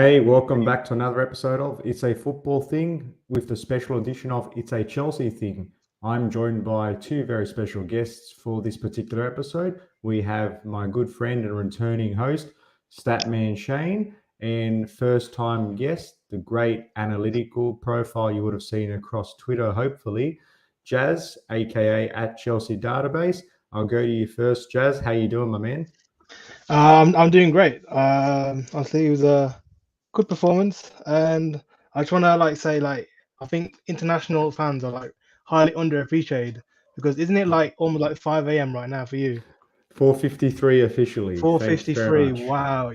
Hey, welcome back to another episode of It's a Football Thing with the special edition of It's a Chelsea Thing. I'm joined by two very special guests for this particular episode. We have my good friend and returning host, Statman Shane, and first-time guest, the great analytical profile you would have seen across Twitter, hopefully, Jazz, aka at Chelsea Database. I'll go to you first, Jazz. How you doing, my man? I'm doing great. I'll say it was a good performance, and I just want to say I think international fans are highly underappreciated because isn't it almost 5 a.m. right now for you? 4:53 officially. Thanks very 4:53. much. Wow.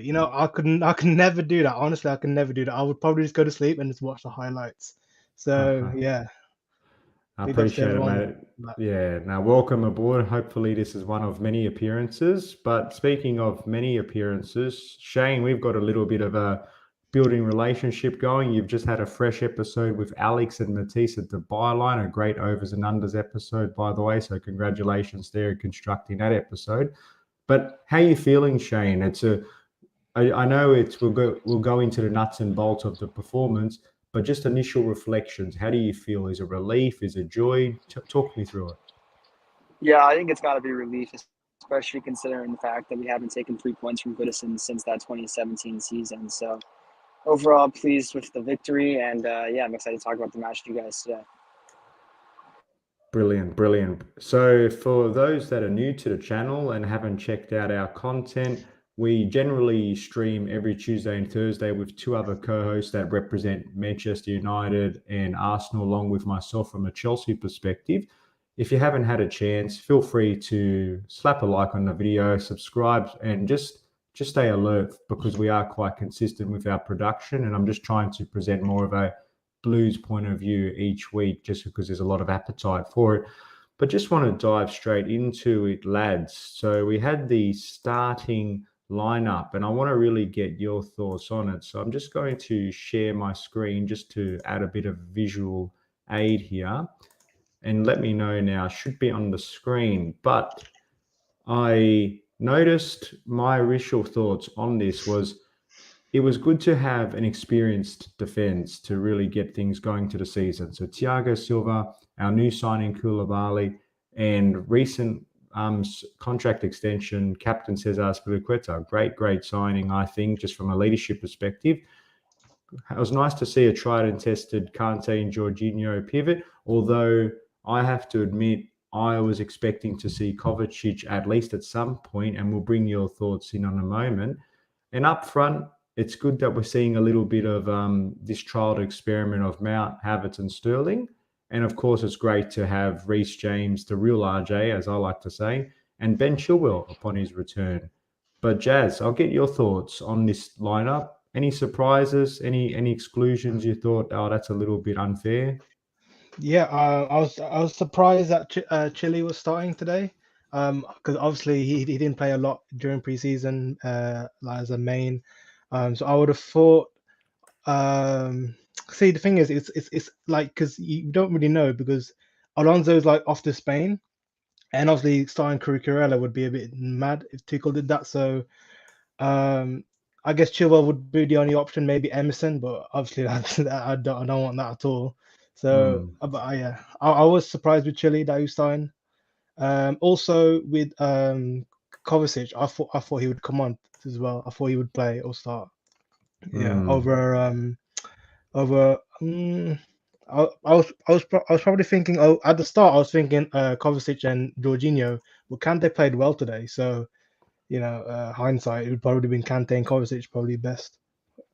I can never do that. Honestly, I can never do that. I would probably just go to sleep and just watch the highlights. So yeah, I big ups to appreciate it, everyone. mate. Yeah, now welcome aboard. Hopefully, this is one of many appearances. But speaking of many appearances, Shane, we've got a little bit of a building relationship going. You've just had a fresh episode with Alex and Matisse at the byline, a great overs and unders episode, by the way. So congratulations there in constructing that episode. But how are you feeling, Shane? I know we'll go into the nuts and bolts of the performance, but just initial reflections. How do you feel? Is it relief? Is it joy? Talk me through it. Yeah, I think it's got to be relief, especially considering the fact that we haven't taken 3 points from Goodison since that 2017 season. So overall, pleased with the victory, and I'm excited to talk about the match to you guys today. Brilliant, brilliant. So for those that are new to the channel and haven't checked out our content, we generally stream every Tuesday and Thursday with two other co-hosts that represent Manchester United and Arsenal, along with myself from a Chelsea perspective. If you haven't had a chance, feel free to slap a like on the video, subscribe, and just stay alert because we are quite consistent with our production, and I'm just trying to present more of a Blues point of view each week just because there's a lot of appetite for it. But just want to dive straight into it, lads. So we had the starting lineup, and I want to really get your thoughts on it. So I'm just going to share my screen just to add a bit of visual aid here. And let me know now, should be on the screen. But I noticed my initial thoughts on this was it was good to have an experienced defence to really get things going to the season. So Thiago Silva, our new signing Koulibaly, and recent contract extension, Captain Cesar Azpilicueta. Great signing, I think, just from a leadership perspective. It was nice to see a tried and tested Kante and Jorginho pivot, although I have to admit I was expecting to see Kovacic at least at some point, and we'll bring your thoughts in on a moment. And up front, it's good that we're seeing a little bit of this trial experiment of Mount, Havertz and Sterling. And of course, it's great to have Reece James, the real RJ, as I like to say, and Ben Chilwell upon his return. But Jazz, I'll get your thoughts on this lineup. Any surprises, any exclusions you thought, oh, that's a little bit unfair? Yeah, I was surprised that Chile was starting today, because obviously he didn't play a lot during preseason, as a main. So I would have thought. See, the thing is, it's because you don't really know because Alonso's off to Spain, and obviously starting Cucurella would be a bit mad if Tuchel did that. So um, I guess Chilwell would be the only option, maybe Emerson, but obviously I don't want that at all. So, but I was surprised with Chile that he was starting. Also with Kovacic, I thought he would come on as well. I thought he would play or start. Yeah, over. I was probably thinking. Oh, at the start, I was thinking Kovacic and Jorginho. But Kante played well today, so hindsight, it would probably have been Kante and Kovacic probably best.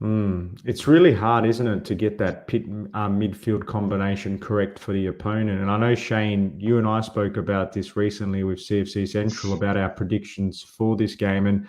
It's really hard, isn't it, to get that midfield combination correct for the opponent. And I know, Shane, you and I spoke about this recently with CFC Central about our predictions for this game. And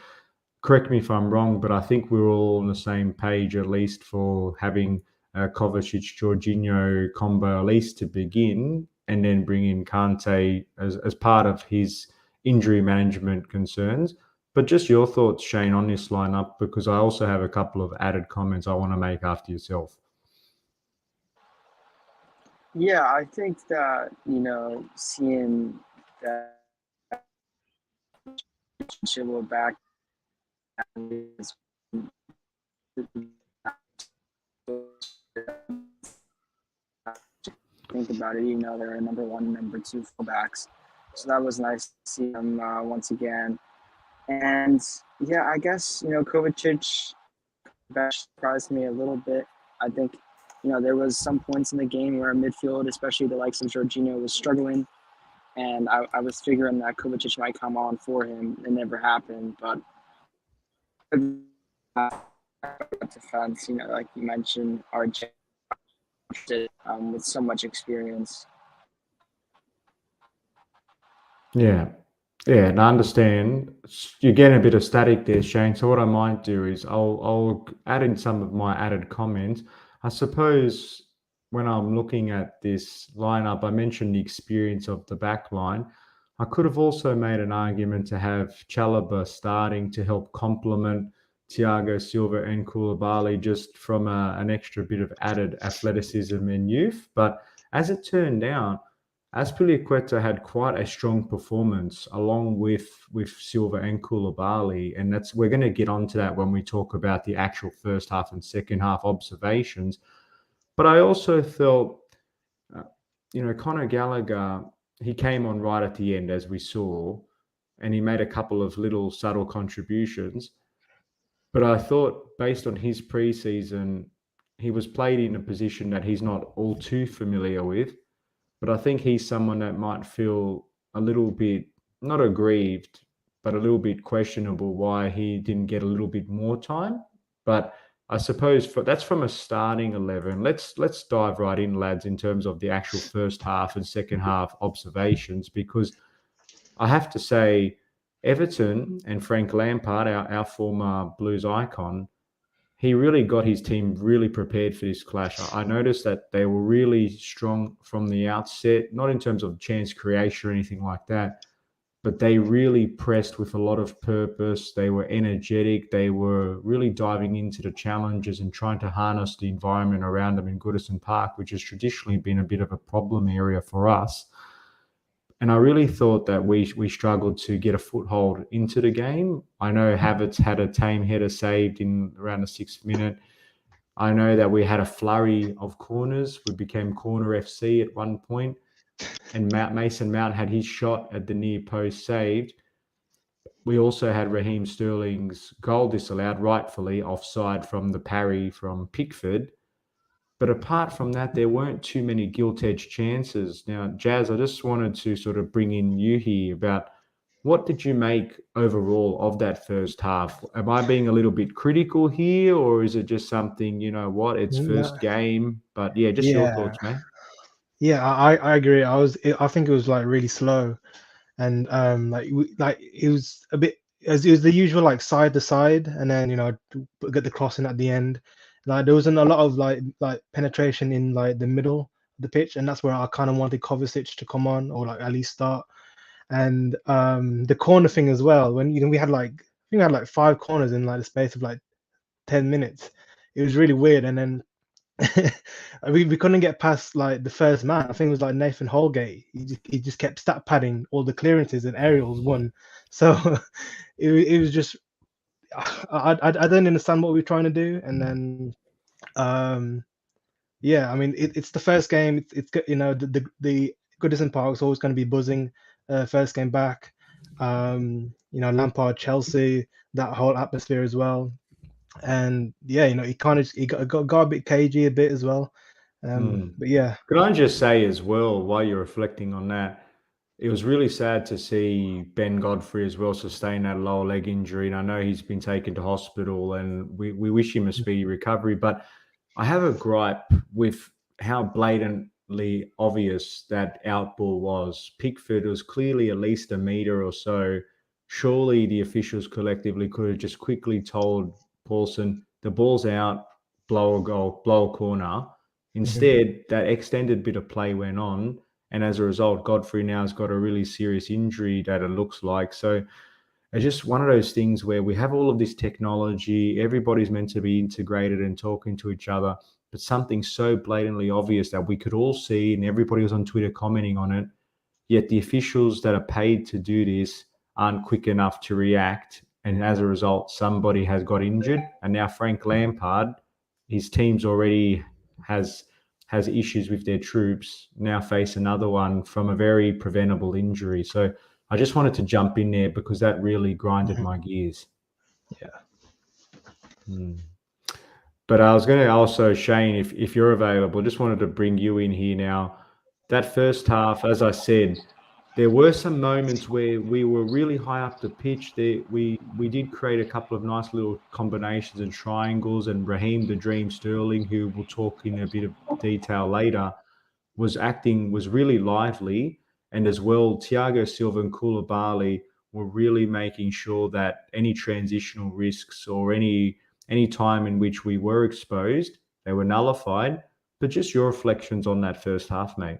correct me if I'm wrong, but I think we're all on the same page, at least for having a Kovacic-Jorginho combo, at least to begin, and then bring in Kante as part of his injury management concerns. But just your thoughts, Shane, on this lineup, because I also have a couple of added comments I want to make after yourself. Yeah, I think that, seeing that Chilwell back is think about it, they're number one and number two fullbacks. So that was nice to see them once again. And yeah, I guess, Kovacic surprised me a little bit. I think, there was some points in the game where midfield, especially the likes of Jorginho, was struggling. And I was figuring that Kovacic might come on for him. It never happened. But defense, like you mentioned, RJ with so much experience. Yeah, and I understand you're getting a bit of static there, Shane. So what I might do is I'll add in some of my added comments. I suppose when I'm looking at this lineup, I mentioned the experience of the back line. I could have also made an argument to have Chalobah starting to help complement Thiago Silva and Koulibaly just from an extra bit of added athleticism and youth. But as it turned out, Azpilicueta had quite a strong performance along with Silva and Koulibaly, and we're going to get onto that when we talk about the actual first half and second half observations. But I also felt, Conor Gallagher, he came on right at the end, as we saw, and he made a couple of little subtle contributions. But I thought, based on his preseason, he was played in a position that he's not all too familiar with. But I think he's someone that might feel a little bit, not aggrieved, but a little bit questionable why he didn't get a little bit more time. But I suppose that's from a starting 11. Let's dive right in, lads, in terms of the actual first half and second half observations, because I have to say, Everton and Frank Lampard, our former Blues icon, he really got his team really prepared for this clash. I noticed that they were really strong from the outset, not in terms of chance creation or anything like that, but they really pressed with a lot of purpose. They were energetic. They were really diving into the challenges and trying to harness the environment around them in Goodison Park, which has traditionally been a bit of a problem area for us. And I really thought that we struggled to get a foothold into the game. I know Havertz had a tame header saved in around the 6th minute. I know that we had a flurry of corners. We became corner FC at one point. And Mason Mount had his shot at the near post saved. We also had Raheem Sterling's goal disallowed, rightfully offside from the parry from Pickford. But apart from that, there weren't too many gilt-edged chances. Now, Jazz, I just wanted to sort of bring in you here about what did you make overall of that first half? Am I being a little bit critical here, or is it just something, it's first game? But yeah, just your thoughts, mate. Yeah, I agree. I think it was like really slow, and it was a bit as it was the usual like side to side, and then get the crossing at the end. Like there wasn't a lot of like penetration in like the middle of the pitch, and that's where I kind of wanted Kovacic to come on or like at least start. And the corner thing as well. When we had like I think we had like 5 corners in like the space of like 10 minutes. It was really weird, and then we couldn't get past like the first man. I think it was like Nathan Holgate. He just kept stat padding all the clearances and aerials won. So it was just I don't understand what we are trying to do. And then yeah, I mean it's the first game. It's the Goodison Park is always going to be buzzing. First game back. Lampard, Chelsea, that whole atmosphere as well. And yeah, he kind of got a bit cagey a bit as well. But yeah. Could I just say as well, while you're reflecting on that, it was really sad to see Ben Godfrey as well sustain that lower leg injury. And I know he's been taken to hospital, and we wish him a speedy recovery. But I have a gripe with how blatantly obvious that outball was. Pickford was clearly at least a metre or so. Surely the officials collectively could have just quickly told Paulson, the ball's out, blow a goal, blow a corner. Instead, that extended bit of play went on, and as a result, Godfrey now has got a really serious injury that it looks like. So it's just one of those things where we have all of this technology, everybody's meant to be integrated and talking to each other, but something so blatantly obvious that we could all see, and everybody was on Twitter commenting on it, yet the officials that are paid to do this aren't quick enough to react. And as a result, somebody has got injured. And now Frank Lampard, his team's already has has issues with their troops now face another one from a very preventable injury. So I just wanted to jump in there because that really grinded my gears. Yeah. But I was going to also, Shane, if you're available, just wanted to bring you in here now. That first half, as I said, there were some moments where we were really high up the pitch. We did create a couple of nice little combinations and triangles, and Raheem the Dream Sterling, who we'll talk in a bit of detail later, was really lively. And as well, Thiago Silva and Koulibaly were really making sure that any transitional risks or any time in which we were exposed, they were nullified. But just your reflections on that first half, mate.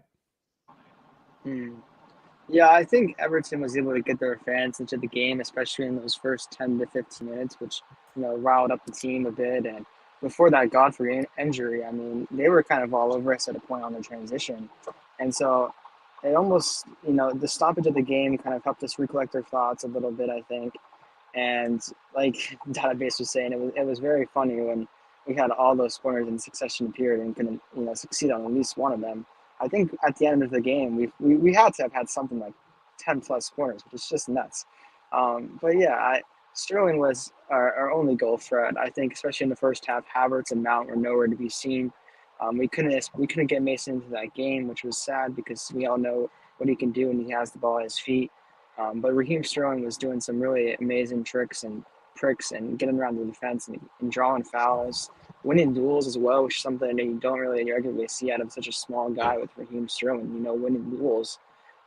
Yeah, I think Everton was able to get their fans into the game, especially in those first 10 to 15 minutes, which, riled up the team a bit. And before that Godfrey injury, I mean, they were kind of all over us at a point on the transition. And so it almost, the stoppage of the game kind of helped us recollect our thoughts a little bit, I think. And like Database was saying, it was very funny when we had all those corners in succession appeared and couldn't, succeed on at least one of them. I think at the end of the game, we had to have had something like 10 plus corners, which is just nuts. But yeah, Sterling was our only goal threat. I think, especially in the first half, Havertz and Mount were nowhere to be seen. We couldn't get Mason into that game, which was sad because we all know what he can do when he has the ball at his feet. But Raheem Sterling was doing some really amazing tricks and pricks and getting around the defense and drawing fouls, winning duels as well, which is something that you don't really regularly see out of such a small guy with Raheem Sterling, winning duels.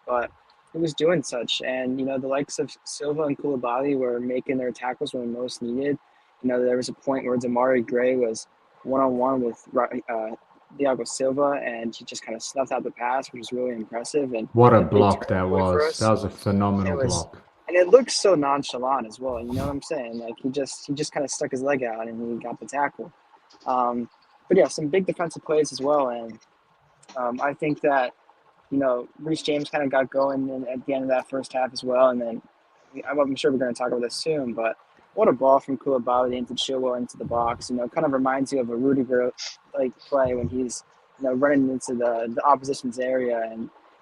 But he was doing such. And, the likes of Silva and Koulibaly were making their tackles when most needed. There was a point where Damari Gray was one-on-one with Thiago Silva, and he just kind of snuffed out the pass, which was really impressive. And what a block that was! That was a phenomenal block. And it looked so nonchalant as well. You know what I'm saying? Like he just kind of stuck his leg out and he got the tackle. But yeah, some big defensive plays as well. And I think that Reece James kind of got going at the end of that first half as well. And then I'm sure we're going to talk about this soon, but what a ball from Koulibaly into Chilwell into the box. Kind of reminds you of a Rudiger like play when he's running into the opposition's area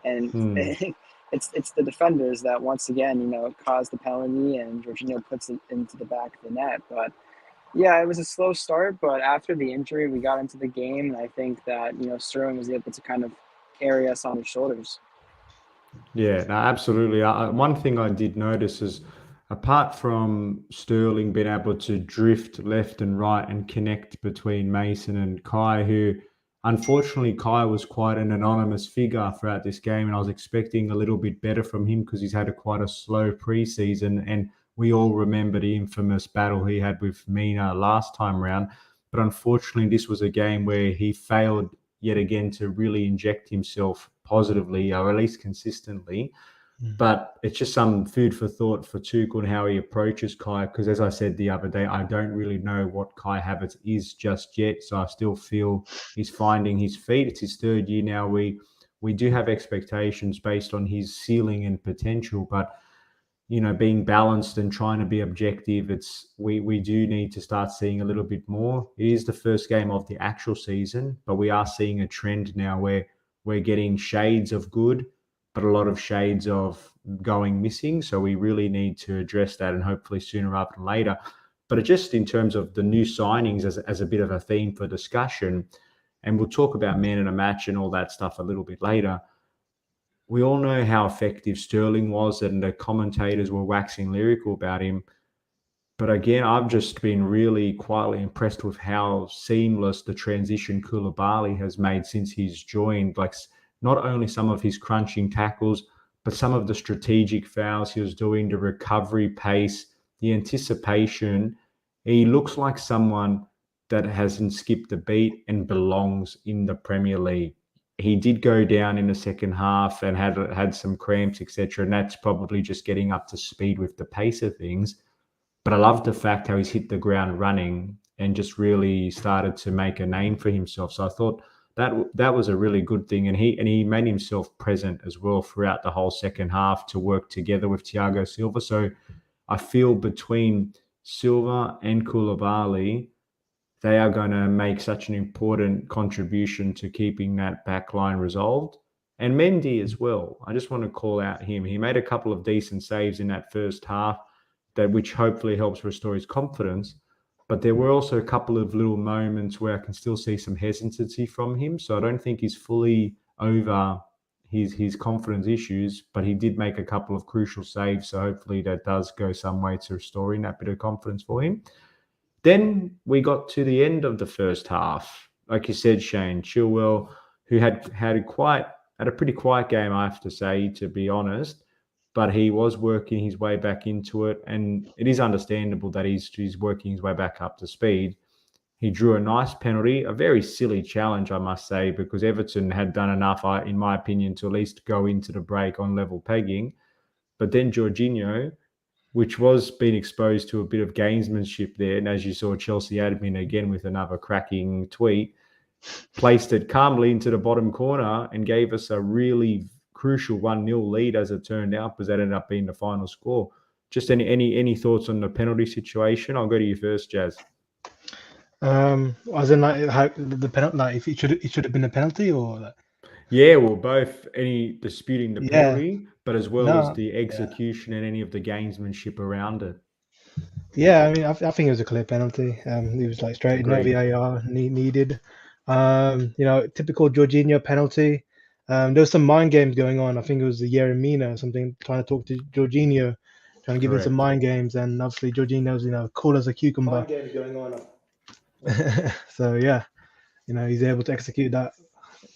and it's the defenders that once again cause the penalty and Jorginho puts it into the back of the net. But yeah, it was a slow start, but after the injury we got into the game, and I think that Sterling was able to kind of carry us on his shoulders. Yeah, no, absolutely. One thing I did notice is, apart from Sterling being able to drift left and right and connect between Mason and Kai, who unfortunately Kai was quite an anonymous figure throughout this game, and I was expecting a little bit better from him because he's had quite a slow preseason, and we all remember the infamous battle he had with Mina last time round. But unfortunately, this was a game where he failed yet again to really inject himself positively, or at least consistently. But it's just some food for thought for Tuchel and how he approaches Kai, because as I said the other day, I don't really know what Kai Havertz is just yet. So I still feel he's finding his feet. It's his third year now. We do have expectations based on his ceiling and potential, but being balanced and trying to be objective, we do need to start seeing a little bit more. It is the first game of the actual season, but we are seeing a trend now where we're getting shades of good, but a lot of shades of going missing. So we really need to address that, and hopefully sooner rather than later. But just in terms of the new signings as a bit of a theme for discussion, and we'll talk about man in a match and all that stuff a little bit later. We all know how effective Sterling was, and the commentators were waxing lyrical about him. But again, I've just been really quietly impressed with how seamless the transition Koulibaly has made since he's joined. Like, not only some of his crunching tackles, but some of the strategic fouls he was doing, the recovery pace, the anticipation. He looks like someone that hasn't skipped a beat and belongs in the Premier League. He did go down in the second half and had some cramps, etc. And that's probably just getting up to speed with the pace of things. But I love the fact how he's hit the ground running and just really started to make a name for himself. So I thought that was a really good thing. And he made himself present as well throughout the whole second half to work together with Thiago Silva. So I feel between Silva and Koulibaly, they are going to make such an important contribution to keeping that back line resolved. And Mendy as well. I just want to call out him. He made a couple of decent saves in that first half, which hopefully helps restore his confidence. But there were also a couple of little moments where I can still see some hesitancy from him. So I don't think he's fully over his confidence issues, but he did make a couple of crucial saves. So hopefully that does go some way to restoring that bit of confidence for him. Then we got to the end of the first half. Like you said, Shane, Chilwell, who had a pretty quiet game, I have to say, to be honest, but he was working his way back into it. And it is understandable that he's working his way back up to speed. He drew a nice penalty, a very silly challenge, I must say, because Everton had done enough, in my opinion, to at least go into the break on level pegging. But then Jorginho, which was being exposed to a bit of gamesmanship there, and as you saw, Chelsea admin again with another cracking tweet, placed it calmly into the bottom corner and gave us a really crucial 1-0 lead, as it turned out, because that ended up being the final score. Just any thoughts on the penalty situation? I'll go to you first, Jazz. As in like how the penalty, like if it should have been a penalty or that? Yeah, well, both any disputing the penalty, but as well as the Yeah. execution and any of the gamesmanship around it. Yeah, I mean, I think it was a clear penalty. It was like straight, no Agreed. VAR needed. Typical Jorginho penalty. There was some mind games going on. I think it was the Yeremina or something trying to talk to Jorginho, trying to give him some Correct. mind games, and obviously Jorginho's cool as a cucumber. Mind games going on. So yeah, he's able to execute that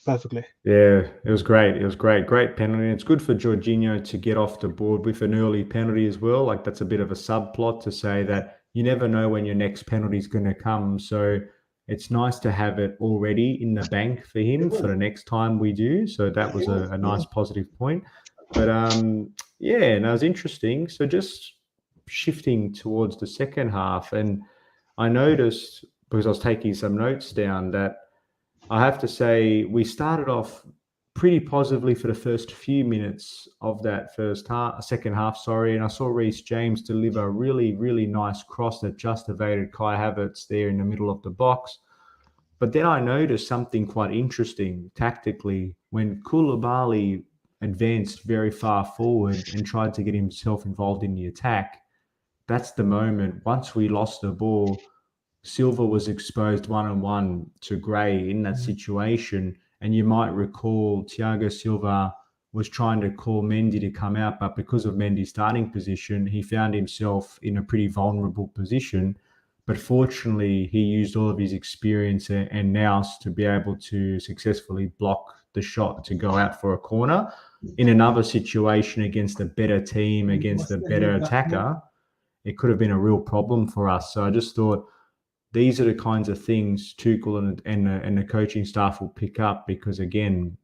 perfectly. Yeah, it was great. It was great. Great penalty. It's good for Jorginho to get off the board with an early penalty as well. Like, that's a bit of a subplot to say that you never know when your next penalty is going to come. So it's nice to have it already in the bank for him for the next time we do. So that was a nice positive point. But yeah, and that was interesting. So just shifting towards the second half, and I noticed, because I was taking some notes down, that I have to say we started off pretty positively for the first few minutes of that second half, and I saw Reece James deliver a really, really nice cross that just evaded Kai Havertz there in the middle of the box. But then I noticed something quite interesting tactically when Koulibaly advanced very far forward and tried to get himself involved in the attack. That's the moment, once we lost the ball, Silva was exposed one-on-one to Gray in that situation. And you might recall Thiago Silva was trying to call Mendy to come out, but because of Mendy's starting position, he found himself in a pretty vulnerable position. But fortunately, he used all of his experience and nous to be able to successfully block the shot to go out for a corner. In another situation against a better team, against a better attacker, it could have been a real problem for us. So I just thought, these are the kinds of things Tuchel and the coaching staff will pick up, because, again,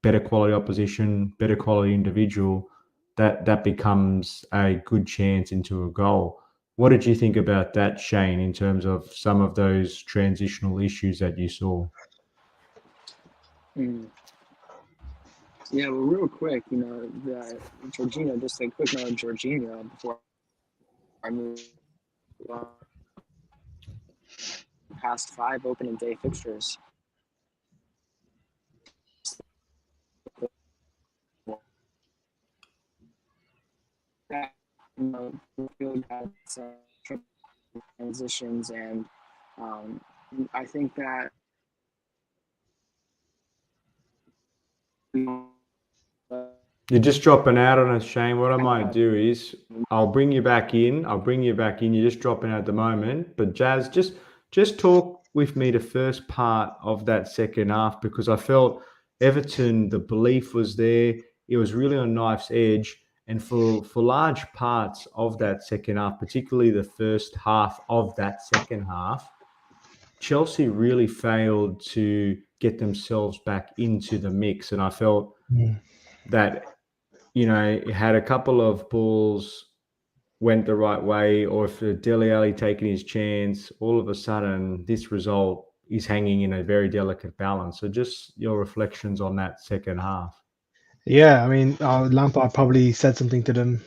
better quality opposition, better quality individual, that becomes a good chance into a goal. What did you think about that, Shane, in terms of some of those transitional issues that you saw? Yeah, well, real quick, Jorginho, just a quick note on Jorginho before I move on. Past 5 opening day fixtures. Field had some transitions, and I think that you're just dropping out on us, Shane. What I might do is I'll bring you back in. You're just dropping out at the moment. But Jazz, just talk with me the first part of that second half, because I felt Everton, the belief was there. It was really on knife's edge. And for large parts of that second half, particularly the first half of that second half, Chelsea really failed to get themselves back into the mix. And I felt that, it had a couple of balls went the right way, or if Dele Alli taking his chance, all of a sudden this result is hanging in a very delicate balance. So just your reflections on that second half. Yeah, I mean, Lampard probably said something to them,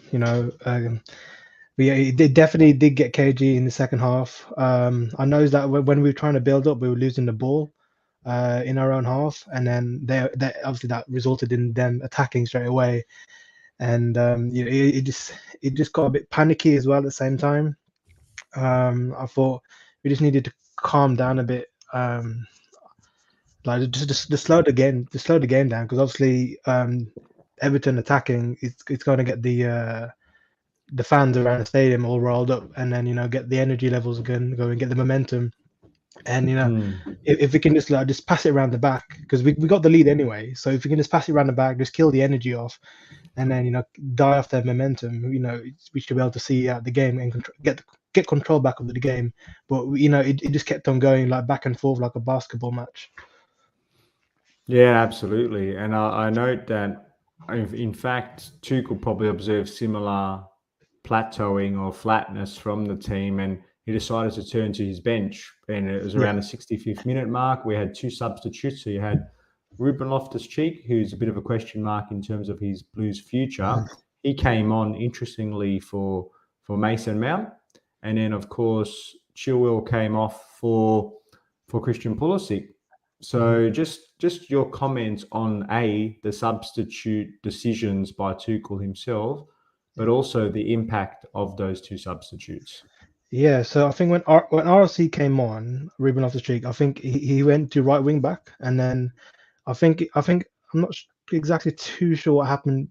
But yeah, it definitely did get cagey in the second half. I know that when we were trying to build up, we were losing the ball in our own half, and then they obviously that resulted in them attacking straight away, and it just got a bit panicky as well at the same time. I thought we just needed to calm down a bit, like just slow the game down, because obviously Everton attacking, it's going to get the fans around the stadium all rolled up, and then get the energy levels again going, get the momentum, and if we can just pass it around the back, because we got the lead anyway. So if we can just pass it around the back, just kill the energy off, and then die off their momentum, we should be able to see out the game and get control back of the game. But it just kept on going like back and forth like a basketball match. Yeah, absolutely. And I note that, in fact, Tuchel probably observed similar plateauing or flatness from the team, and he decided to turn to his bench. And it was around the 65th minute mark. We had two substitutes. So you had Ruben Loftus-Cheek, who's a bit of a question mark in terms of his Blues future. He came on, interestingly, for Mason Mount. And then, of course, Chilwell came off for Christian Pulisic. So just your comments on the substitute decisions by Tuchel himself, but also the impact of those two substitutes. Yeah, so I think when RC came on, Ruben Loftus-Cheek, I think he went to right wing back, and then I think I'm not exactly too sure what happened,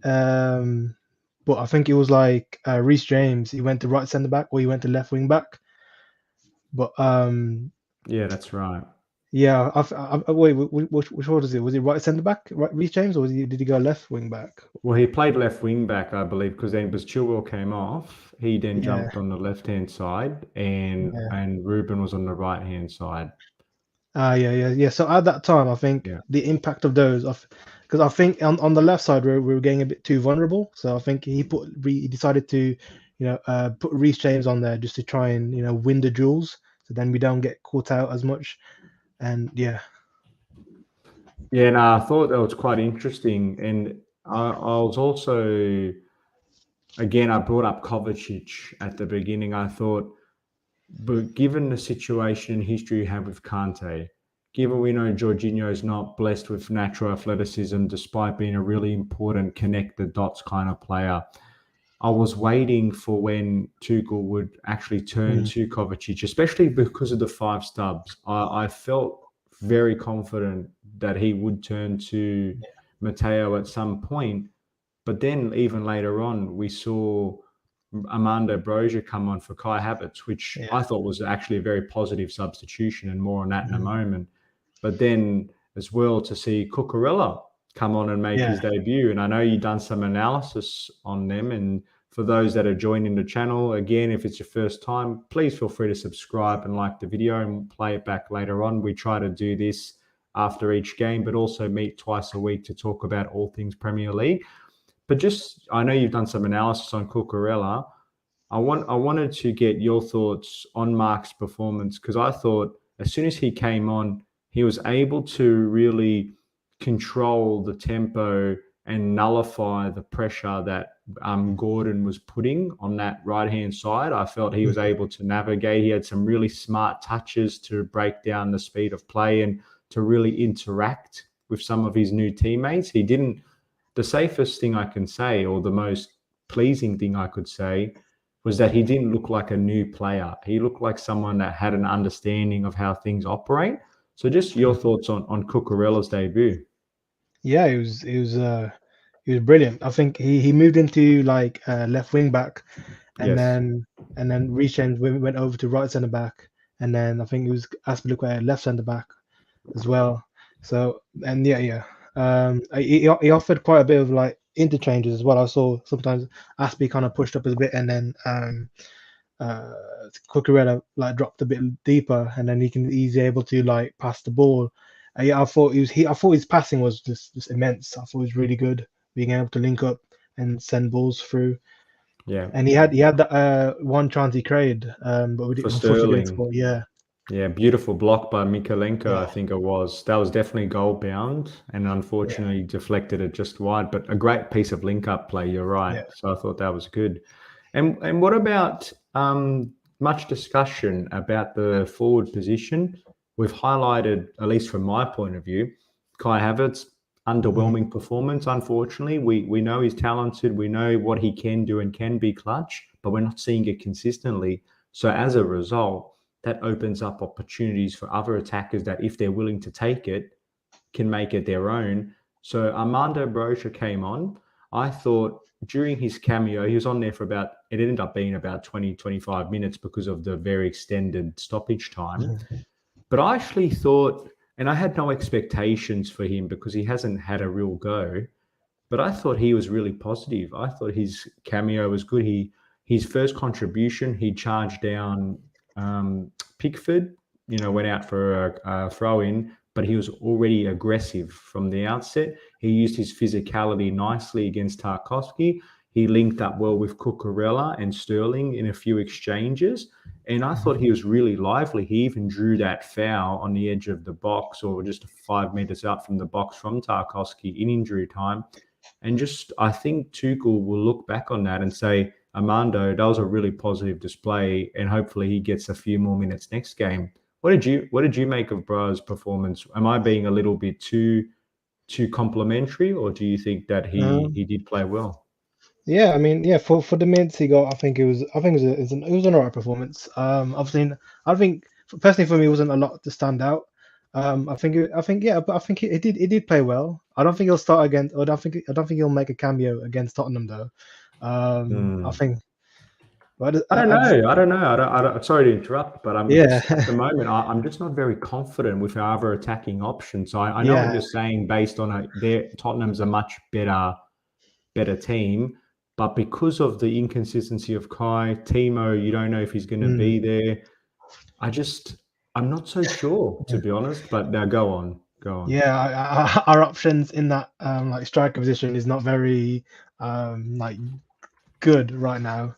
but I think it was like Reece James. He went to right centre back, or he went to left wing back. But yeah, that's right. Yeah, wait, which one was it? Was it right centre back, right, Reece James, or did he go left wing back? Well, he played left wing back, I believe, because then because Chilwell came off, he then jumped on the left hand side, and Ruben was on the right hand side. Yeah. So at that time, I think the impact of those, because I think on the left side we were getting a bit too vulnerable. So I think he decided to, put Reece James on there just to try and win the duels, so then we don't get caught out as much. And yeah, and I thought that was quite interesting. And I was also, again, I brought up Kovacic at the beginning. I thought, but given the situation and history you have with Kante, given we know Jorginho is not blessed with natural athleticism, despite being a really important connect the dots kind of player, I was waiting for when Tuchel would actually turn to Kovacic, especially because of the 5 stubs. I felt very confident that he would turn to Matteo at some point. But then even later on, we saw Armando Broja come on for Kai Havertz, which I thought was actually a very positive substitution, and more on that in a moment. But then as well to see Cookerella come on and make his debut. And I know you've done some analysis on them. And for those that are joining the channel, again, if it's your first time, please feel free to subscribe and like the video and play it back later on. We try to do this after each game, but also meet twice a week to talk about all things Premier League. But I know you've done some analysis on Cookerella. I wanted to get your thoughts on Mark's performance, because I thought as soon as he came on, he was able to really control the tempo and nullify the pressure that Gordon was putting on that right-hand side. I felt he was able to navigate. He had some really smart touches to break down the speed of play and to really interact with some of his new teammates. He didn't. The safest thing I can say, or the most pleasing thing I could say, was that he didn't look like a new player. He looked like someone that had an understanding of how things operate. So just your thoughts on Cucurella's debut. Yeah, he was brilliant. I think he moved into like left wing back, and then Reece James went over to right centre back, and then I think it was Aspilicueta left centre back as well. So and he offered quite a bit of like interchanges as well. I saw sometimes Aspie kind of pushed up a bit, and then Cucurella like dropped a bit deeper, and then he's able to like pass the ball. I thought his passing was just immense. I thought it was really good, being able to link up and send balls through. Yeah, and he had that one chance he created, but we didn't unfortunately score. Yeah, beautiful block by Mikalenko, I think it was. That was definitely goal bound, and unfortunately deflected it just wide, but a great piece of link-up play, you're right. So I thought that was good. And what about much discussion about the forward position? We've highlighted, at least from my point of view, Kai Havertz, underwhelming performance. Unfortunately, we know he's talented. We know what he can do and can be clutch, but we're not seeing it consistently. So as a result, that opens up opportunities for other attackers that, if they're willing to take it, can make it their own. So Armando Broja came on. I thought during his cameo, he was on there for it ended up being about 20, 25 minutes because of the very extended stoppage time. But I actually thought, and I had no expectations for him because he hasn't had a real go, but I thought he was really positive. I thought his cameo was good. His first contribution, he charged down Pickford, went out for a throw in, but he was already aggressive from the outset. He used his physicality nicely against Tarkowski. He linked up well with Cookerella and Sterling in a few exchanges. And I thought he was really lively. He even drew that foul on the edge of the box, or just 5 meters out from the box from Tarkowski in injury time. And I think Tuchel will look back on that and say, Armando, that was a really positive display, and hopefully he gets a few more minutes next game. What did you make of Bra's performance? Am I being a little bit too complimentary, or do you think that he did play well? Yeah, I mean, yeah, for the minutes he got, I think it was an alright performance. Obviously, I think personally for me, it wasn't a lot to stand out. I think he did play well. I don't think he'll start against, or I don't think he'll make a cameo against Tottenham though. I think, but I don't know. I don't know. Sorry to interrupt, but yeah, at the moment, I'm just not very confident with our other attacking options. I know what yeah, you're saying based on Tottenham's a much better team, but because of the inconsistency of Kai, Timo, you don't know if he's going to be there. I'm not so sure, to be honest. But now go on. yeah. Our options in that like striker position is not very like good right now.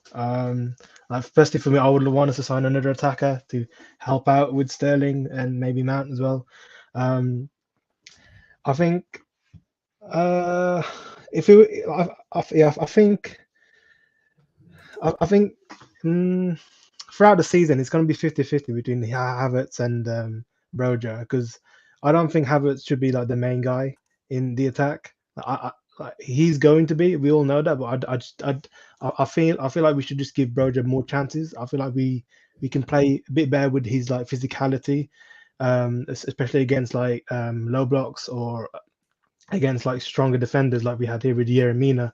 Like firstly for me, I would want us to sign another attacker to help out with Sterling and maybe Mount as well. I think if it, I think throughout the season it's going to be 50-50 between Havertz and Broja, because I don't think Havertz should be like the main guy in the attack. Like, he's going to be. We all know that, but I feel like we should just give Broja more chances. I feel like we can play a bit better with his like physicality, especially against like low blocks or against like stronger defenders like we had here with Yeremina.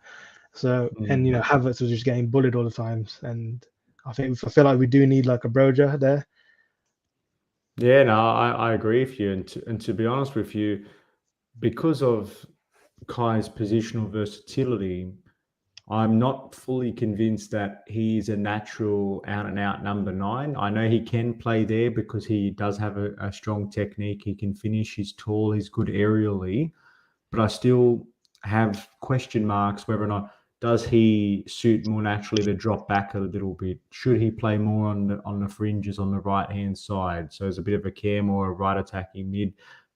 So and Havertz was just getting bullied all the times, and I feel like we do need like a Broja there. Yeah, no, I agree with you. And to be honest with you, because of Kai's positional versatility, I'm not fully convinced that he's a natural out-and-out number 9. I know he can play there because he does have a strong technique. He can finish. He's tall. He's good aerially. But I still have question marks whether or not does he suit more naturally to drop back a little bit? Should he play more on the fringes on the right-hand side? So there's a bit of a care, more a right attacking mid,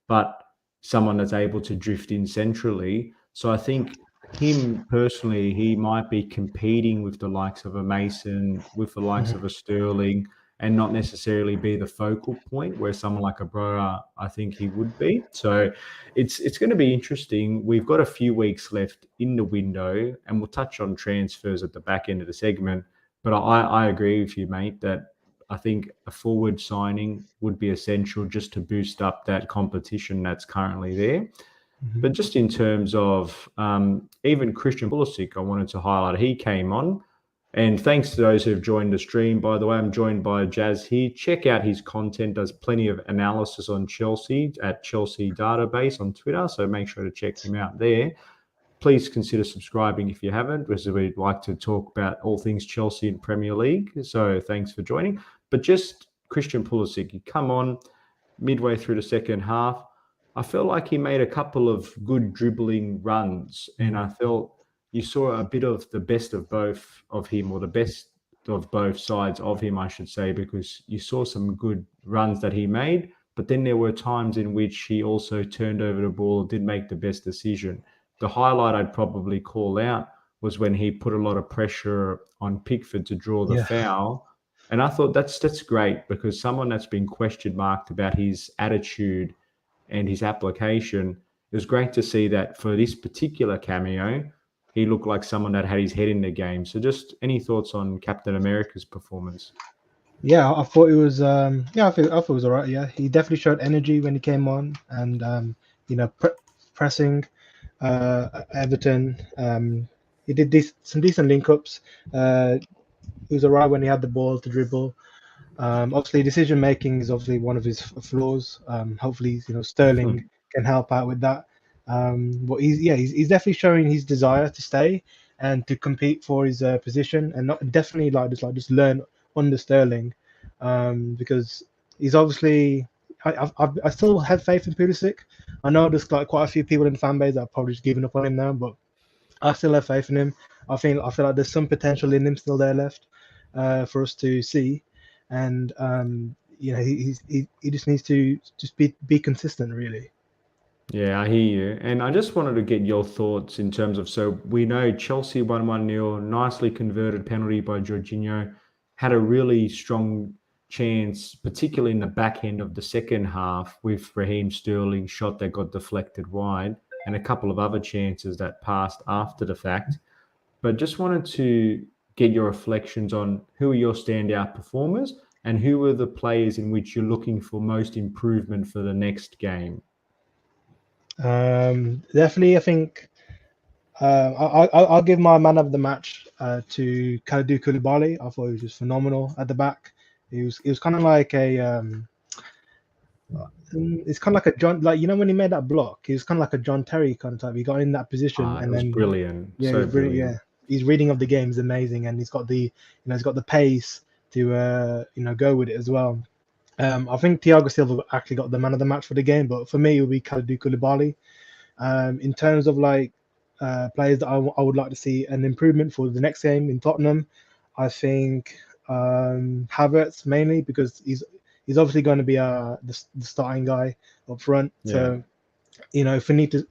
but someone that's able to drift in centrally. So I think him personally, he might be competing with the likes of a Mason, with the likes of a Sterling, and not necessarily be the focal point where someone like a Broa, I think he would be. So it's going to be interesting. We've got a few weeks left in the window, and we'll touch on transfers at the back end of the segment. But I agree with you, mate, that I think a forward signing would be essential just to boost up that competition that's currently there. But just in terms of even Christian Pulisic, I wanted to highlight, he came on. And thanks to those who have joined the stream. By the way, I'm joined by Jazz here. Check out his content. Does plenty of analysis on Chelsea at Chelsea Database on Twitter. So make sure to check him out there. Please consider subscribing if you haven't, because we'd like to talk about all things Chelsea and Premier League. So thanks for joining. But just Christian Pulisic, he come on midway through the second half. I felt like he made a couple of good dribbling runs, and I felt you saw a bit of the best of both of him, or the best of both sides of him, I should say, because you saw some good runs that he made, but then there were times in which he also turned over the ball, didn't make the best decision. The highlight I'd probably call out was when he put a lot of pressure on Pickford to draw the Yeah. foul. And I thought that's great, because someone that's been question marked about his attitude and his application, it was great to see that for this particular cameo, he looked like someone that had his head in the game. So just any thoughts on Captain America's performance? Yeah, I thought it was I thought it was all right. Yeah, he definitely showed energy when he came on, and pressing Everton. He did some decent link ups. He was all right when he had the ball to dribble. Obviously, decision making is obviously one of his flaws. Hopefully, Sterling can help out with that. But he's definitely showing his desire to stay and to compete for his position, and not definitely just learn under Sterling, because he's obviously. I still have faith in Pulisic. I know there's like quite a few people in the fan base that are probably just giving up on him now, but I still have faith in him. I feel like there's some potential in him still there left for us to see, and he just needs to just be consistent, really. Yeah, I hear you. And I just wanted to get your thoughts in terms of, so we know Chelsea won 1-0, nicely converted penalty by Jorginho, had a really strong chance, particularly in the back end of the second half, with Raheem Sterling's shot that got deflected wide, and a couple of other chances that passed after the fact. But just wanted to get your reflections on who are your standout performers and who are the players in which you're looking for most improvement for the next game. Definitely, I think I'll give my man of the match to Kalidou Koulibaly. I thought he was just phenomenal at the back. He was kind of like it's kind of like a John, like when he made that block, he was kind of like a John Terry kind of type. He got in that position It and was then brilliant. yeah, So he's brilliant. brilliant. Yeah, his reading of the game is amazing, and he's got the pace to go with it as well. I think Thiago Silva actually got the man of the match for the game, but for me it would be Kalidou Koulibaly. In terms of players that I would like to see an improvement for the next game in Tottenham, I think Havertz mainly, because he's obviously going to be the starting guy up front. Yeah. So if we need to,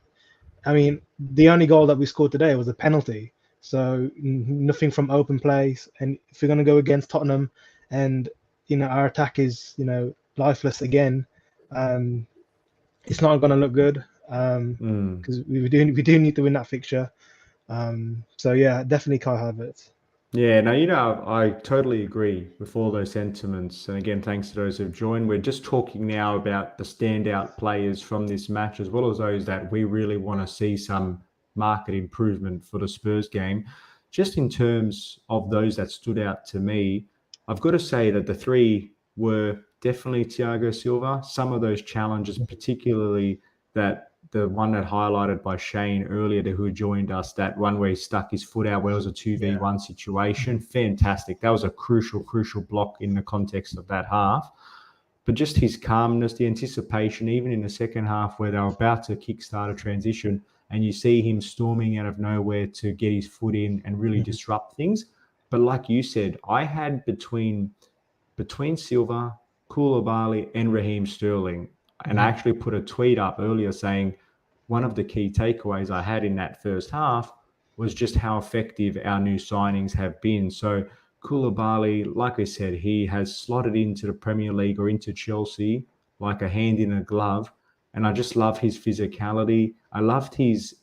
I mean, the only goal that we scored today was a penalty. So nothing from open plays, and if we're going to go against Tottenham, and our attack is lifeless again, it's not going to look good. Because we do need to win that fixture. So yeah, definitely Kai Havertz. Yeah, no, I totally agree with all those sentiments. And again, thanks to those who've joined. We're just talking now about the standout players from this match, as well as those that we really want to see some market improvement for the Spurs game. Just in terms of those that stood out to me, I've got to say that the three were definitely Thiago Silva. Some of those challenges, particularly the one that highlighted by Shane earlier, who joined us, that one where he stuck his foot out, where it was a 2v1 situation. Fantastic. That was a crucial block in the context of that half. But just his calmness, the anticipation, even in the second half where they were about to kickstart a transition, and you see him storming out of nowhere to get his foot in and really disrupt things. But like you said, I had between Silva, Koulibaly, and Raheem Sterling, and I actually put a tweet up earlier saying one of the key takeaways I had in that first half was just how effective our new signings have been. So Koulibaly, like I said, he has slotted into the Premier League or into Chelsea like a hand in a glove. And I just love his physicality. I loved his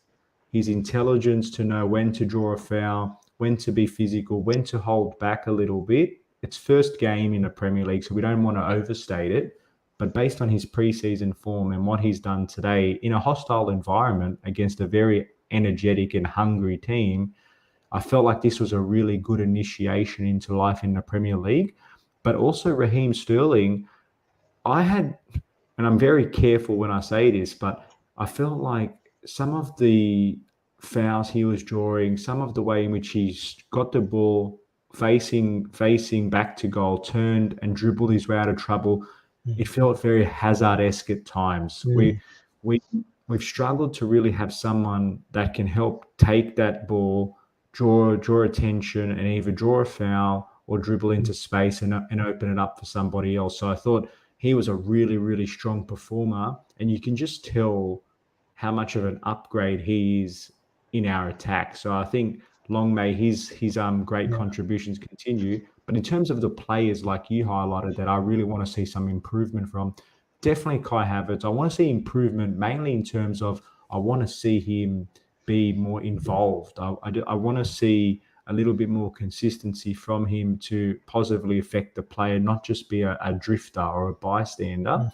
intelligence to know when to draw a foul, when to be physical, when to hold back a little bit. It's first game in the Premier League, so we don't want to overstate it. But based on his preseason form and what he's done today in a hostile environment against a very energetic and hungry team, I felt like this was a really good initiation into life in the Premier League. But also Raheem Sterling, and I'm very careful when I say this, but I felt like some of the fouls he was drawing, some of the way in which he got the ball facing back to goal, turned and dribbled his way out of trouble, it felt very Hazard-esque at times. We've struggled to really have someone that can help take that ball, draw attention, and either draw a foul or dribble into space and open it up for somebody else. So I thought he was a really, really strong performer, and you can just tell how much of an upgrade he is in our attack. So I think long may his great contributions continue. But in terms of the players, like you highlighted, that I really want to see some improvement from, definitely Kai Havertz. I want to see improvement mainly in terms of I want to see him be more involved. I want to see a little bit more consistency from him to positively affect the player, not just be a drifter or a bystander.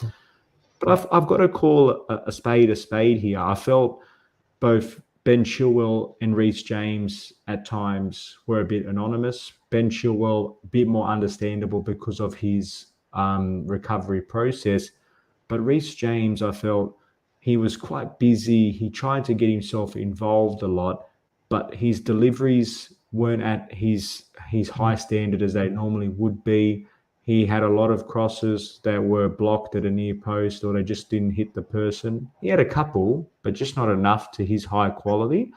But I've got to call a spade here. I felt both Ben Chilwell and Reece James at times were a bit anonymous. Ben Chilwell, a bit more understandable because of his recovery process. But Reece James, I felt he was quite busy. He tried to get himself involved a lot, but his deliveries weren't at his high standard as they normally would be. He had a lot of crosses that were blocked at a near post or they just didn't hit the person. He had a couple, but just not enough to his high quality.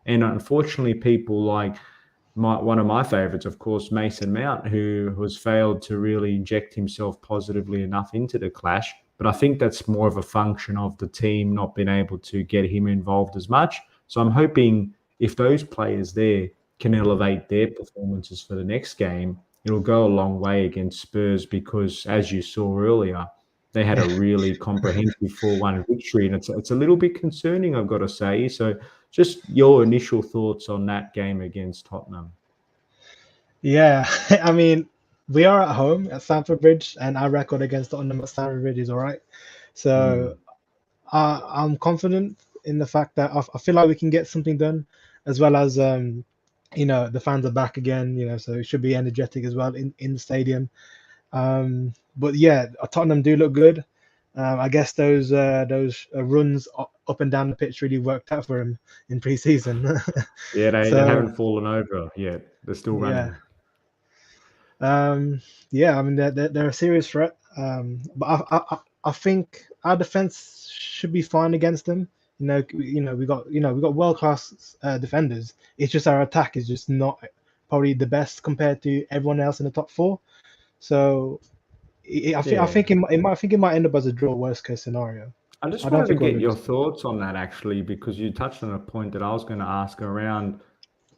And unfortunately, people like one of my favourites, of course, Mason Mount, who has failed to really inject himself positively enough into the clash. But I think that's more of a function of the team not being able to get him involved as much. So I'm hoping if those players there can elevate their performances for the next game, it'll go a long way against Spurs because, as you saw earlier, they had a really comprehensive 4-1 victory. And it's a little bit concerning, I've got to say. So just your initial thoughts on that game against Tottenham. Yeah, I mean, we are at home at Stamford Bridge, and our record against Tottenham at Stamford Bridge is all right. So I'm confident in the fact that I feel like we can get something done, as well as the fans are back again, so it should be energetic as well in the stadium. But yeah, Tottenham do look good. I guess those runs up and down the pitch really worked out for him in pre-season. Yeah, they So, haven't fallen over yet. They're still running. Yeah, I mean they're a serious threat. But I think our defense should be fine against them. We got world-class defenders. It's just our attack is just not probably the best compared to everyone else in the top four. So I think it might end up as a draw, worst case scenario. I just I don't wanted to think we'll get your lose. thoughts on that, actually, because you touched on a point that I was going to ask around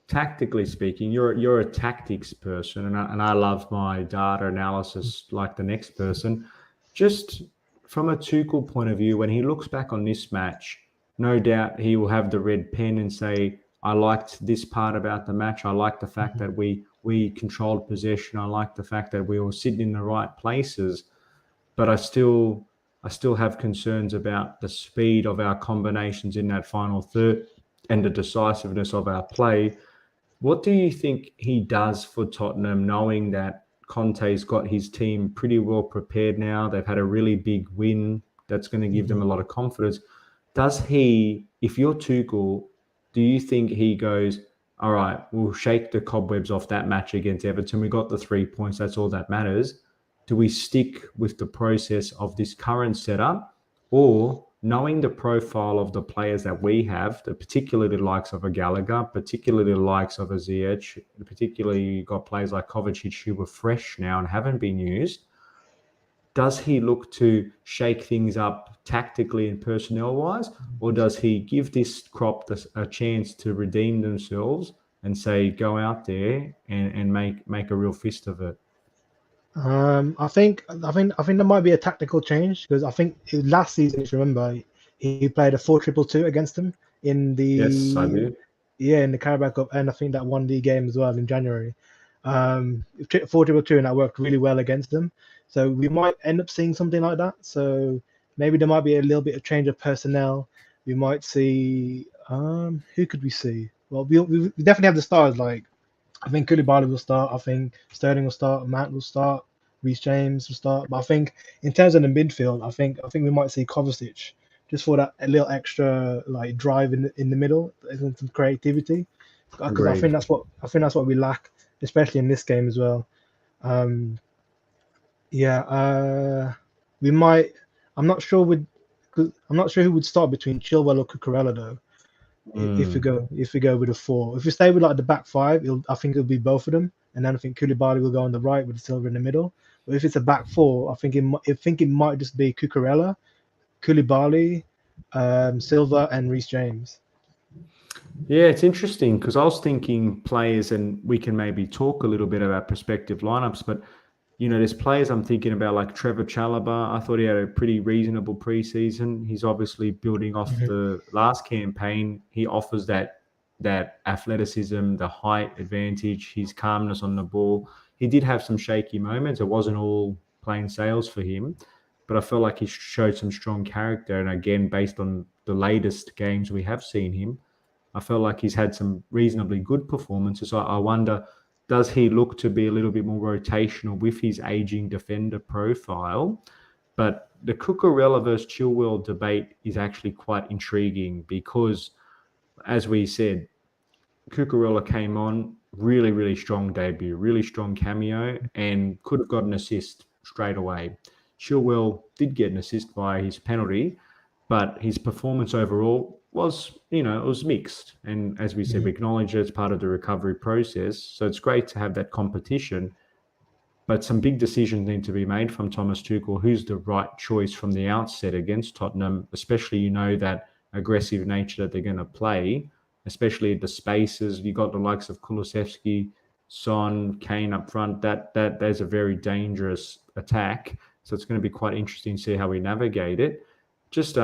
tactically speaking. You're a tactics person, and I love my data analysis like the next person. Just from a Tuchel point of view, when he looks back on this match, no doubt he will have the red pen and say, I liked this part about the match. I like the fact that we controlled possession. I like the fact that we were sitting in the right places. But I still have concerns about the speed of our combinations in that final third and the decisiveness of our play. What do you think he does for Tottenham, knowing that Conte's got his team pretty well prepared now? They've had a really big win that's going to give them a lot of confidence. Does he, if you're Tuchel, do you think he goes, all right, we'll shake the cobwebs off that match against Everton. We got the 3 points. That's all that matters. Do we stick with the process of this current setup, or knowing the profile of the players that we have, particularly the likes of a Gallagher, particularly the likes of a Ziyech, particularly you've got players like Kovacic who were fresh now and haven't been used, does he look to shake things up tactically and personnel-wise, or does he give this crop a chance to redeem themselves and say, go out there and make a real fist of it? I think there might be a tactical change because I think last season, if you remember, he played a 4-2-2 against them in Yes, I the do. in the Carabao Cup, and I think that won the game as well in January. 4-2-2, and that worked really well against them. So we might end up seeing something like that. So maybe there might be a little bit of change of personnel. We might see who could we see? Well, we definitely have the stars like. I think Koulibaly will start. I think Sterling will start. Matt will start. Reece James will start. But I think in terms of the midfield, I think we might see Kovacic just for that a little extra like drive in the middle and some creativity. Because Agreed. that's what we lack, especially in this game as well. We might. I'm not sure who would start between Chilwell or Cucurella though. If we go with a 4, if we stay with like the back 5, I think it'll be both of them, and then I think Koulibaly will go on the right with Silva in the middle. But if it's a back 4, I think it might just be Cucurella, Koulibaly, Silva, and Reece James. Yeah, it's interesting because I was thinking players, and we can maybe talk a little bit about prospective lineups, but there's players I'm thinking about like Trevor Chalobah. I thought he had a pretty reasonable preseason. He's obviously building off Mhm. the last campaign. He offers that athleticism, the height advantage, his calmness on the ball. He did have some shaky moments. It wasn't all plain sales for him, but I felt like he showed some strong character. And again, based on the latest games we have seen him, I felt like he's had some reasonably good performances. I wonder, does he look to be a little bit more rotational with his aging defender profile? But the Cucurella versus Chilwell debate is actually quite intriguing because, as we said, Cucurella came on, really, really strong debut, really strong cameo, and could have got an assist straight away. Chilwell did get an assist by his penalty, but his performance overall was, it was mixed. And as we said, we Mhm. acknowledge it's part of the recovery process. So it's great to have that competition, but some big decisions need to be made from Thomas Tuchel. Who's the right choice from the outset against Tottenham, especially that aggressive nature that they're going to play, especially the spaces. You got the likes of Kulusevski, Son, Kane up front. There's a very dangerous attack. So it's going to be quite interesting to see how we navigate it. Just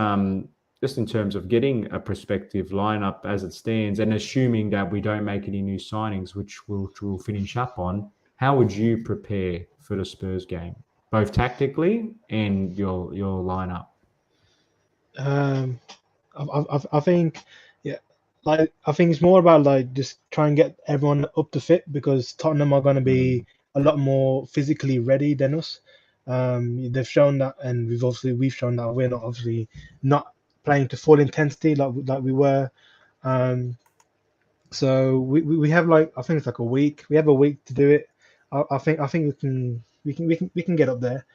in terms of getting a prospective lineup as it stands, and assuming that we don't make any new signings, which we'll finish up on, how would you prepare for the Spurs game, both tactically and your lineup? Um, I think, yeah, like I think it's more about like just try and get everyone up to fit because Tottenham are going to Mm, be a lot more physically ready than us. They've shown that, and we've shown that we're not obviously not playing to full intensity like we were. Um, so we have like I think it's like a week. We have a week to do it. I think we can get up there.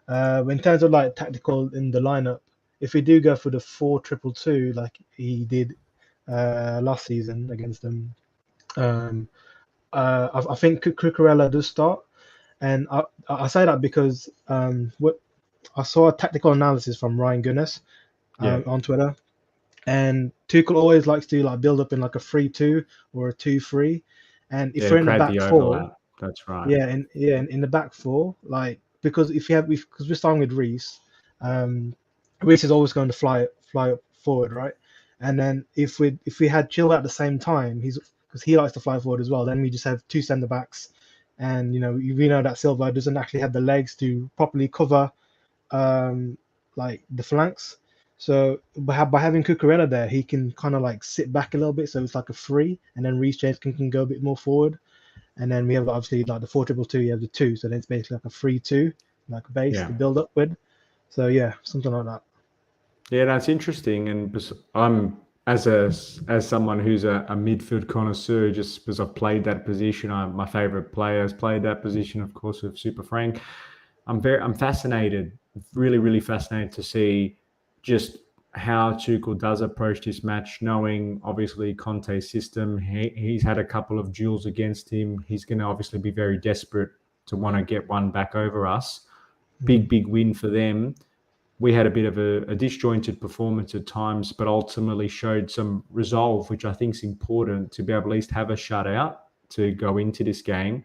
In terms of like tactical in the lineup, if we do go for the 4-2-2 like he did last season against them, um, I think Cucurella does start, and I say that because what I saw a tactical analysis from Ryan Gunness yeah, on Twitter, and Tuchel always likes to like build up in like a 3-2 or a 2-3, and if yeah, to we're in the create back the four, overlap. That's right. in the back four, like because because we're starting with Reece, um, Reece is always going to fly up forward, right? And then if we had Chill at the same time, he's because he likes to fly forward as well. Then we just have two centre backs, and we know that Silva doesn't actually have the legs to properly cover like the flanks. So by having Cucurella there, he can kind of like sit back a little bit, so it's like a free, and then Reece James can go a bit more forward. And then we have obviously like the 4-2-2, you have the two, so then it's basically like a 3-2, like a base Yeah, to build up with. So yeah, something like that. yeah, that's interesting. And I'm as someone who's a midfield connoisseur, just because I've played that position. My favorite player has played that position, of course, with Super Frank. I'm fascinated, really, really fascinated to see just how Tuchel does approach this match, knowing obviously Conte's system. He's had a couple of duels against him. He's going to obviously be very desperate to want to get one back over us. Mhm. Big win for them. We had a bit of a disjointed performance at times, but ultimately showed some resolve, which I think is important to be able to at least have a shutout to go into this game.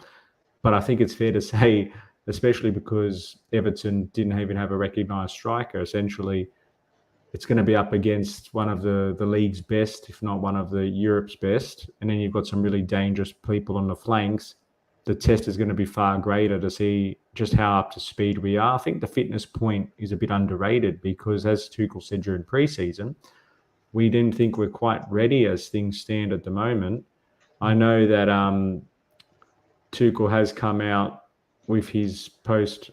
But I think it's fair to say, especially because Everton didn't even have a recognised striker, essentially, it's going to be up against one of the league's best, if not one of the Europe's best. And then you've got some really dangerous people on the flanks. The test is going to be far greater to see just how up to speed we are. I think the fitness point is a bit underrated because, as Tuchel said during preseason, we didn't think we're quite ready as things stand at the moment. I know that Tuchel has come out with his post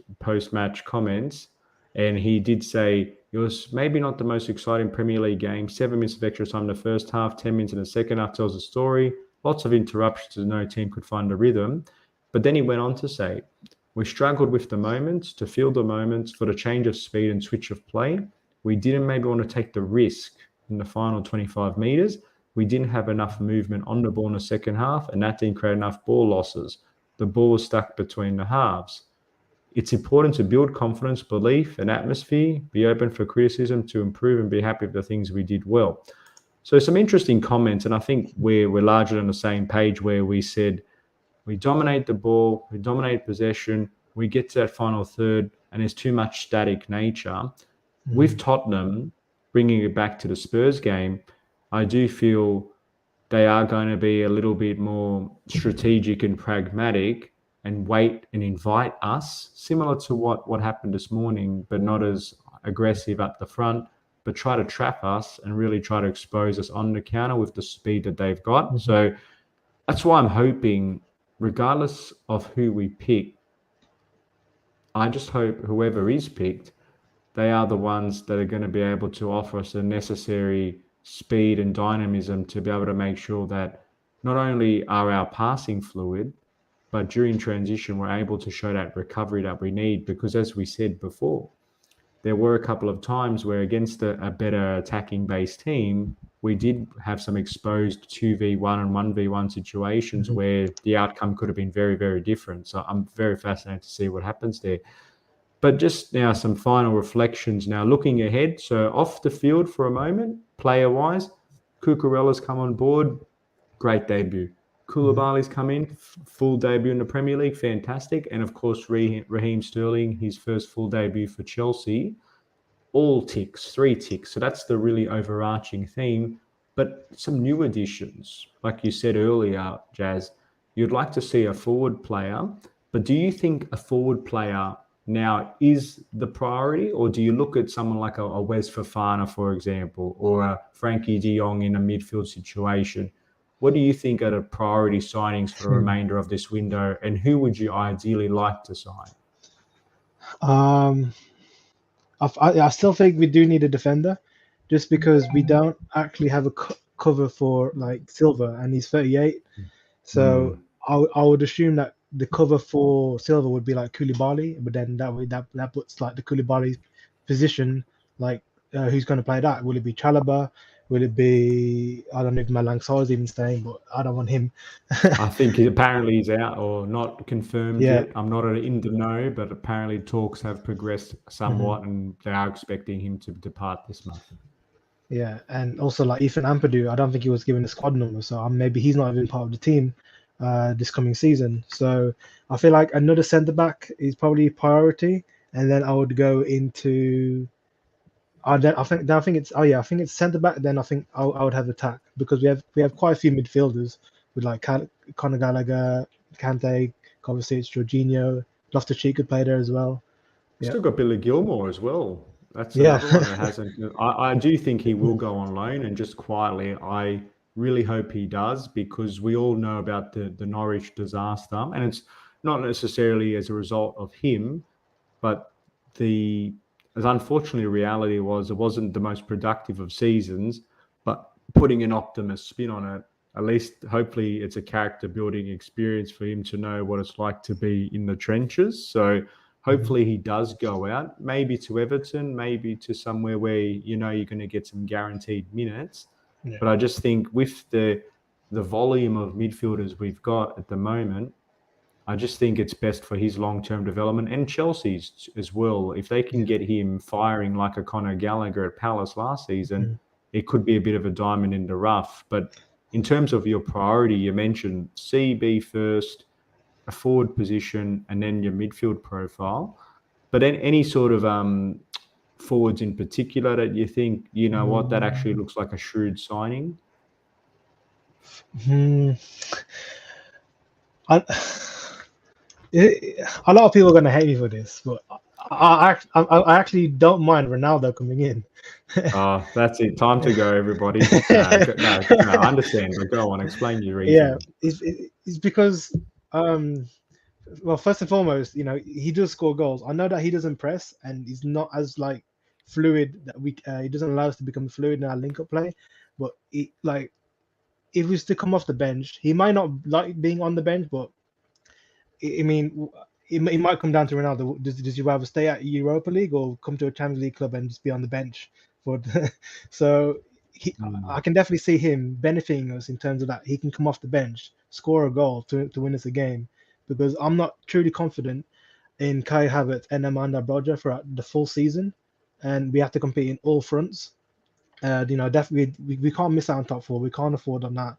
match comments, and he did say it was maybe not the most exciting Premier League game. 7 minutes of extra time in the first half, 10 minutes in the second half tells a story. Lots of interruptions as no team could find a rhythm. But then he went on to say, we struggled with the moments, to feel the moments, for the change of speed and switch of play. We didn't maybe want to take the risk in the final 25 metres. We didn't have enough movement on the ball in the second half, and that didn't create enough ball losses. The ball was stuck between the halves. It's important to build confidence, belief, and atmosphere, be open for criticism, to improve and be happy with the things we did well. So some interesting comments, and I think we're largely on the same page where we said we dominate the ball, we dominate possession, we get to that final third, and there's too much static nature. With Tottenham, bringing it back to the Spurs game, I do feel they are going to be a little bit more strategic and pragmatic and wait and invite us, similar to what happened this morning, but not as aggressive up the front, but try to trap us and really try to expose us on the counter with the speed that they've got. So that's why I'm hoping, regardless of who we pick, I just hope whoever is picked, they are the ones that are going to be able to offer us the necessary speed and dynamism to be able to make sure that not only are our passing fluid, but during transition, we're able to show that recovery that we need. Because as we said before, there were a couple of times where against a better attacking based team, we did have some exposed 2v1 and 1v1 situations where the outcome could have been very, very different. So I'm very fascinated to see what happens there. But just now, some final reflections now. Looking ahead, so off the field for a moment, player-wise, Cucurella's come on board, great debut. Koulibaly's come in, full debut in the Premier League, fantastic. And of course, Raheem Sterling, his first full debut for Chelsea. All ticks, 3 ticks. So that's the really overarching theme. But some new additions, like you said earlier, Jazz, you'd like to see a forward player. But do you think a forward player now is the priority, or do you look at someone like a Wes Fofana, for example, or a Frankie de Jong in a midfield situation? What do you think are the priority signings for the remainder of this window, and who would you ideally like to sign? I still think we do need a defender, just because we don't actually have a cover for like Silva, and he's 38. So I would assume that the cover for Silva would be like Koulibaly, but then that puts like the Koulibaly position, like who's going to play that? Will it be Chalobah? Will it be, I don't know if Malang Sarr is even staying, but I don't want him. I think apparently he's out or not confirmed yet. I'm not in the know, but apparently talks have progressed somewhat and they are expecting him to depart this month. Yeah, and also like Ethan Ampadu, I don't think he was given a squad number, so maybe he's not even part of the team this coming season. So I feel like another centre back is probably priority, and then I would go into. I think it's centre back. Then I think I would have attack, because we have quite a few midfielders with like Conor Gallagher, Kante, Kovacic, Jorginho, Loftus-Cheek could play there as well. Still got Billy Gilmore as well. That's another one that hasn't. I do think he will go on loan, and just quietly, I really hope he does, because we all know about the Norwich disaster, and it's not necessarily as a result of him, but as unfortunately reality was, it wasn't the most productive of seasons, but putting an optimist spin on it, at least hopefully it's a character building experience for him to know what it's like to be in the trenches. So hopefully he does go out, maybe to Everton, maybe to somewhere where you're going to get some guaranteed minutes. Yeah. But I just think with the volume of midfielders we've got at the moment, I just think it's best for his long-term development, and Chelsea's as well. If they can get him firing like a Conor Gallagher at Palace last season, it could be a bit of a diamond in the rough. But in terms of your priority, you mentioned CB first, a forward position, and then your midfield profile. But any sort of forwards in particular that you think, what, that actually looks like a shrewd signing? A lot of people are going to hate me for this, but I actually don't mind Ronaldo coming in. Oh, that's it. Time to go, everybody. No, I understand. But go on, explain your reason. Yeah, it's because, well, first and foremost, he does score goals. I know that he doesn't press, and he's not as like fluid that he doesn't allow us to become fluid in our link-up play. But if he was to come off the bench, he might not like being on the bench, but I mean, it might come down to Ronaldo. Does he rather stay at Europa League or come to a Champions League club and just be on the bench? So I can definitely see him benefiting us in terms of that. He can come off the bench, score a goal to win us a game, because I'm not truly confident in Kai Havertz and Amanda Broja for the full season, and we have to compete in all fronts. Definitely we can't miss out on top four. We can't afford on that.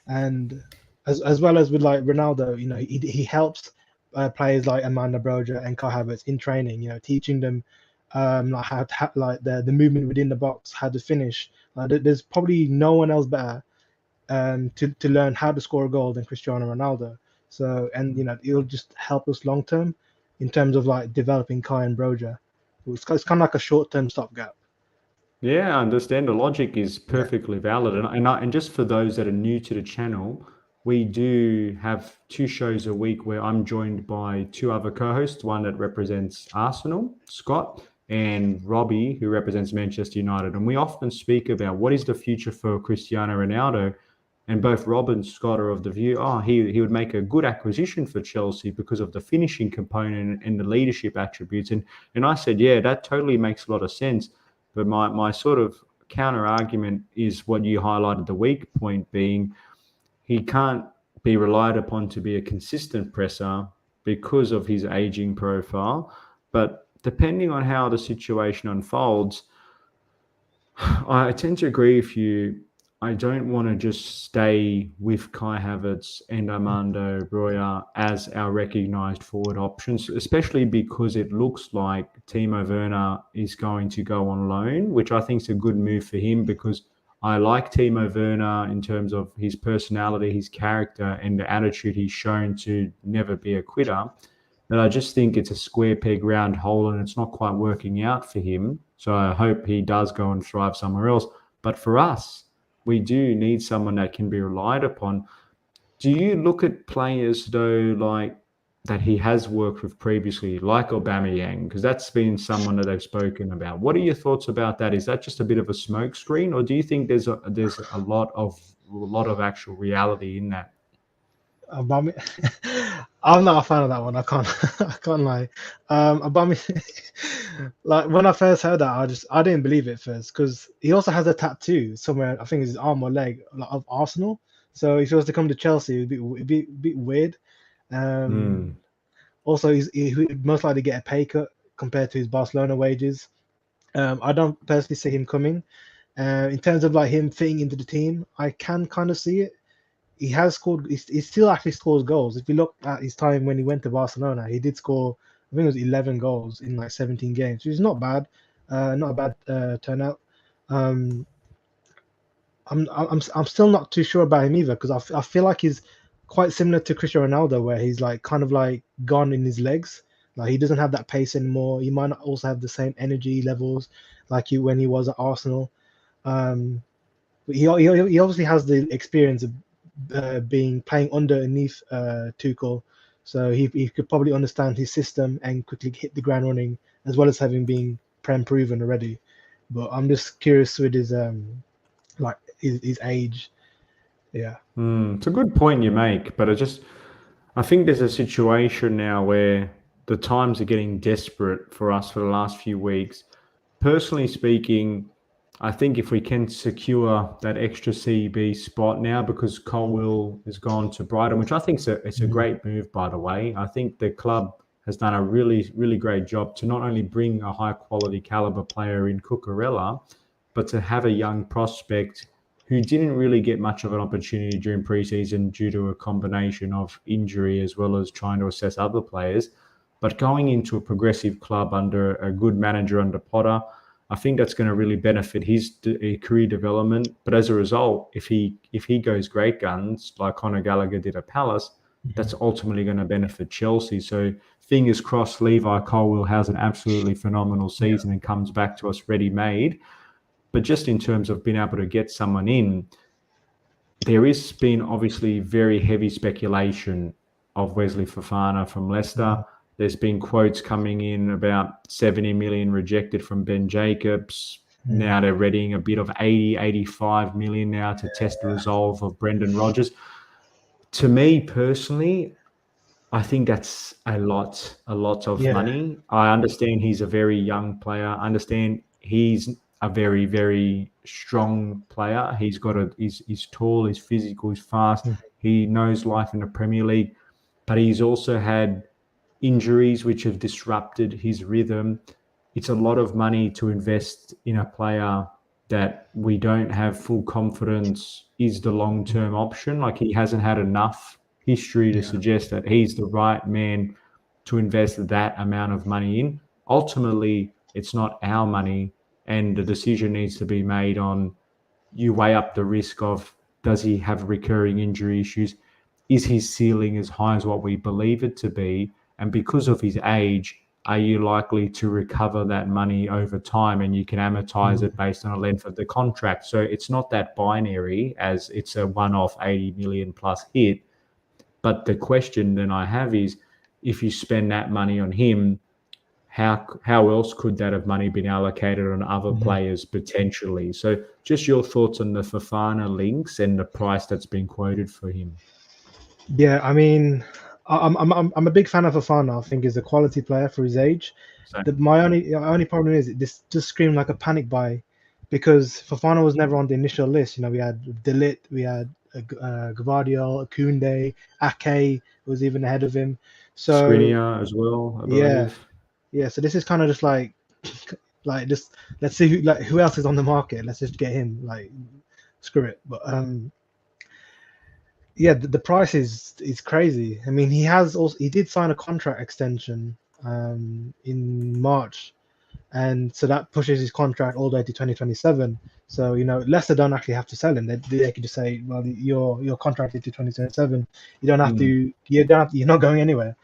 And as well as with like Ronaldo, he helps players like Amanda Broja and Kai Havertz in training. Teaching them like how like the movement within the box, how to finish. There's probably no one else better to learn how to score a goal than Cristiano Ronaldo. So and it'll just help us long term in terms of like developing Kai and Broja. It's kind of like a short term stopgap. Yeah, I understand. The logic is Yeah. perfectly valid. And just for those that are new to the channel, we do have 2 shows a week where I'm joined by 2 other co-hosts, one that represents Arsenal, Scott, and Robbie, who represents Manchester United. And we often speak about what is the future for Cristiano Ronaldo. And both Rob and Scott are of the view, he would make a good acquisition for Chelsea because of the finishing component and the leadership attributes. And I said, yeah, that totally makes a lot of sense. But my sort of counter argument is what you highlighted, the weak point being he can't be relied upon to be a consistent presser because of his aging profile. But depending on how the situation unfolds, I tend to agree with you. I don't want to just stay with Kai Havertz and Armando Broja as our recognised forward options, especially because it looks like Timo Werner is going to go on loan, which I think is a good move for him because I like Timo Werner in terms of his personality, his character, and the attitude he's shown to never be a quitter. But I just think it's a square peg round hole and it's not quite working out for him. So I hope he does go and thrive somewhere else. But for us, we do need someone that can be relied upon. Do you look at players though like that he has worked with previously, like Aubameyang? Because that's been someone that they've spoken about. What are your thoughts about that? Is that just a bit of a smokescreen, or do you think there's a lot of actual reality in that? Aubame- I'm not a fan of that one. I can't I can't lie. Like when I first heard that, I didn't believe it first because he also has a tattoo somewhere. I think it's his arm or leg like, of Arsenal. So if he was to come to Chelsea, it'd be weird. Um, Hmm. Also, he would most likely get a pay cut compared to his Barcelona wages. I don't personally see him coming. In terms of like him fitting into the team, I can kind of see it. He has scored. He still actually scores goals. If you look at his time when he went to Barcelona, he did score. I think it was 11 goals in like 17 games, which is not bad. Not a bad turnout. Um, I'm still not too sure about him either because I feel like he's quite similar to Cristiano Ronaldo, where he's like kind of like gone in his legs. Like he doesn't have that pace anymore. He might not also have the same energy levels like when he was at Arsenal. Um, but he obviously has the experience of being playing underneath Tuchel, so he could probably understand his system and quickly hit the ground running, as well as having been prem proven already. But I'm just curious with his like his age. Yeah. It's a good point you make, but I think there's a situation now where the times are getting desperate for us for the last few weeks. Personally speaking, I think if we can secure that extra CB spot now, because Colwill has gone to Brighton, which I think it's a Mhm. great move, by the way. I think the club has done a really, really great job to not only bring a high quality caliber player in Cookerella, but to have a young prospect who didn't really get much of an opportunity during preseason due to a combination of injury as well as trying to assess other players. But going into a progressive club under a good manager under Potter, I think that's going to really benefit his career development. But as a result, if he goes great guns like Conor Gallagher did at Palace, that's ultimately going to benefit Chelsea. So fingers crossed, Levi Colwill has an absolutely phenomenal Yeah. season and comes back to us ready made. But just in terms of being able to get someone in, there has been obviously very heavy speculation of Wesley Fofana from Leicester. Mhm. There's been quotes coming in about 70 million rejected from Ben Jacobs. Mhm. Now they're readying a bit of 80, 85 million now to test the resolve of Brendan Rodgers. To me personally, I think that's a lot of Yeah. money. I understand he's a very young player. I understand he's a very, very strong player. He's tall, he's physical, he's fast. Mhm. He knows life in the Premier League, but he's also had injuries which have disrupted his rhythm. It's a lot of money to invest in a player that we don't have full confidence is the long-term option. Like, he hasn't had enough history to suggest that he's the right man to invest that amount of money in. Ultimately, it's not our money, and the decision needs to be made on, you weigh up the risk of, does he have recurring injury issues? Is his ceiling as high as what we believe it to be? And because of his age, are you likely to recover that money over time, and you can amortize it based on the length of the contract? So it's not that binary as it's a one-off 80 million plus hit. But the question then I have is, if you spend that money on him, how else could that have money been allocated on other players potentially? So just your thoughts on the Fofana links and the price that's been quoted for him. Yeah, I mean, I'm a big fan of Fofana. I think he's a quality player for his age. My only problem is this just screamed like a panic buy, because Fofana was never on the initial list. You know, we had Delit, we had Gvardiol, Koundé, Ake was even ahead of him. So Skriniar as well, I believe. Yeah. So this is kind of just like just let's see who else is on the market. Let's just get him. Like, screw it. But yeah, the price is crazy. I mean, he did sign a contract extension in March, and so that pushes his contract all the way to 2027. So, you know, Leicester don't actually have to sell him. They could just say, well, you're contracted to 2027. You don't have to. You're not going anywhere.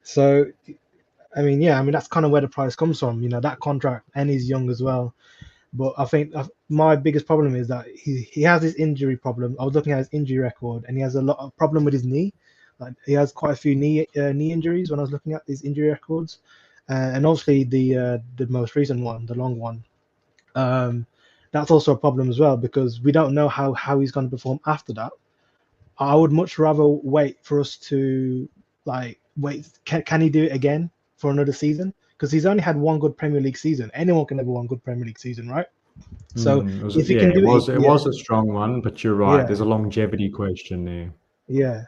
So, I mean, that's kind of where the price comes from. You know, that contract, and he's young as well. But I think my biggest problem is that he has this injury problem. I was looking at his injury record, and he has a lot of problem with his knee. Like, he has quite a few knee injuries when I was looking at these injury records, and obviously the most recent one, the long one, that's also a problem as well, because we don't know how he's going to perform after that. I would much rather wait for us to wait. Can he do it again for another season? Because he's only had one good Premier League season. Anyone can have one good Premier League season, right? So if he can do it, it was a strong one, but you're right. Yeah. There's a longevity question there. Yeah.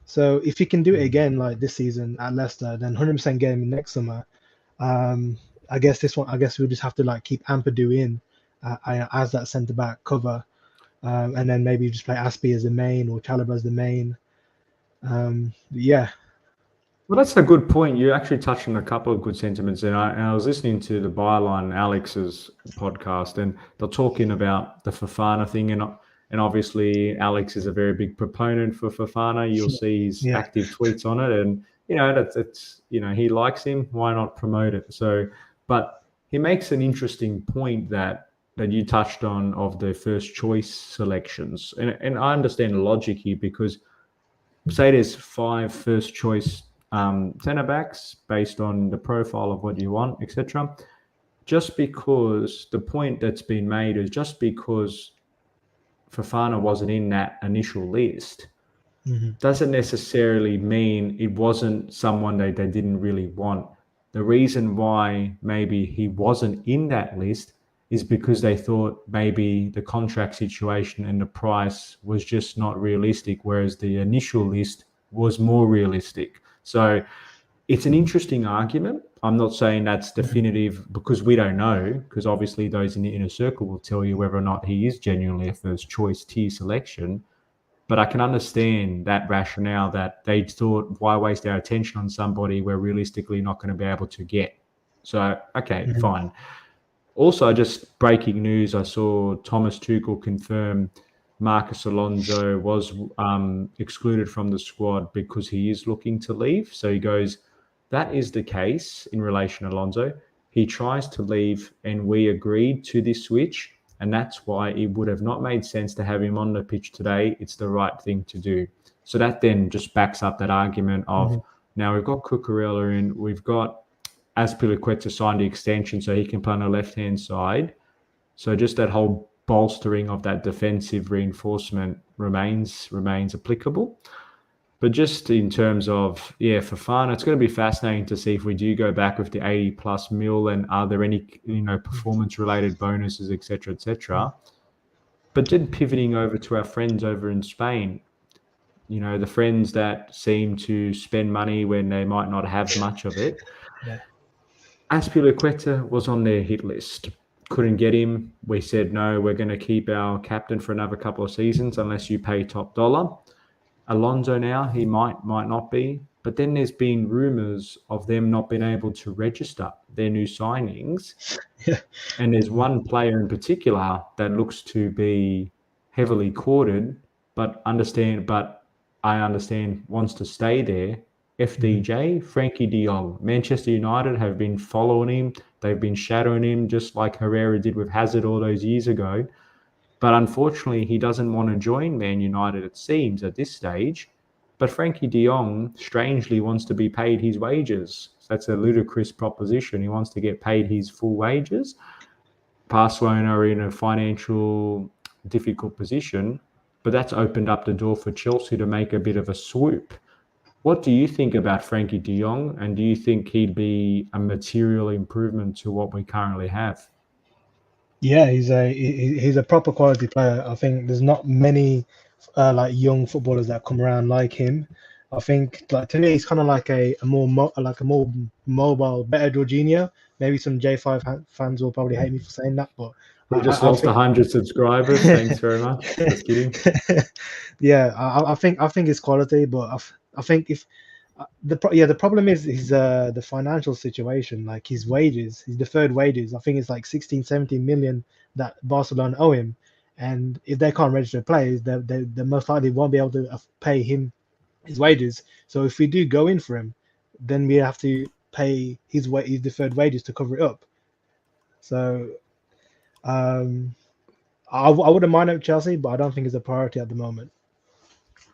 So if he can do it again like this season at Leicester, then 100% get him next summer. I guess we'll just have to keep Ampadu in as that centre back cover, and then maybe just play Aspie as the main or Chalobah as the main. Yeah. Well, that's a good point. You actually touched on a couple of good sentiments, and I was listening to the Byline Alex's podcast, and they're talking about the Fofana thing, and obviously Alex is a very big proponent for Fofana. You'll see his active tweets on it, and it's he likes him. Why not promote it? So, but he makes an interesting point that you touched on of the first choice selections, and I understand the logic here, because say there's 5 first choice centre backs based on the profile of what you want, etc. Just because the point that's been made is just because Fofana wasn't in that initial list doesn't necessarily mean it wasn't someone they didn't really want. The reason why maybe he wasn't in that list is because they thought maybe the contract situation and the price was just not realistic, whereas the initial list was more realistic. So it's an interesting argument. I'm not saying that's definitive, because we don't know, because obviously those in the inner circle will tell you whether or not he is genuinely a first choice tier selection. But I can understand that rationale, that they thought, why waste our attention on somebody we're realistically not going to be able to get? So, okay, fine. Also, just breaking news, I saw Thomas Tuchel confirm Marcus Alonso was excluded from the squad because he is looking to leave. So he goes, that is the case in relation to Alonso. He tries to leave, and we agreed to this switch, and that's why it would have not made sense to have him on the pitch today. It's the right thing to do. So that then just backs up that argument of, now we've got Cookerella in, we've got Azpilicueta signed the extension so he can play on the left-hand side. So just that whole bolstering of that defensive reinforcement remains applicable. But just in terms of, Fofana, it's going to be fascinating to see if we do go back with the 80+ mil, and are there any, performance-related bonuses, etc., etc. But then pivoting over to our friends over in Spain, the friends that seem to spend money when they might not have much of it. Yeah. Azpilicueta was on their hit list. couldn't get him. We said, no, we're going to keep our captain for another couple of seasons unless you pay top dollar. Alonso now, he might not be. But then there's been rumours of them not being able to register their new signings. Yeah. And there's one player in particular that looks to be heavily courted, but I understand wants to stay there. FDJ, Frankie de Jong. Manchester United have been following him. They've been shadowing him just like Herrera did with Hazard all those years ago. But unfortunately, he doesn't want to join Man United, it seems, at this stage. But Frankie de Jong strangely wants to be paid his wages. That's a ludicrous proposition. He wants to get paid his full wages. Barcelona are in a financial difficult position, but that's opened up the door for Chelsea to make a bit of a swoop. What do you think about Frankie de Jong, and do you think he'd be a material improvement to what we currently have? Yeah, he's a proper quality player. I think there's not many like young footballers that come around like him. I think like to me he's kind of like a more mobile, better Jorginho. Maybe some J5 fans will probably hate me for saying that, but We just I lost think 100 subscribers. Thanks very much. Just kidding. yeah, I think it's quality, but I think if the problem is the financial situation, like his wages, his deferred wages. I think it's like 16, 17 million that Barcelona owe him, and if they can't register players, they most likely won't be able to pay him his wages. So if we do go in for him, then we have to pay his deferred wages to cover it up. So I wouldn't mind it with Chelsea, but I don't think it's a priority at the moment.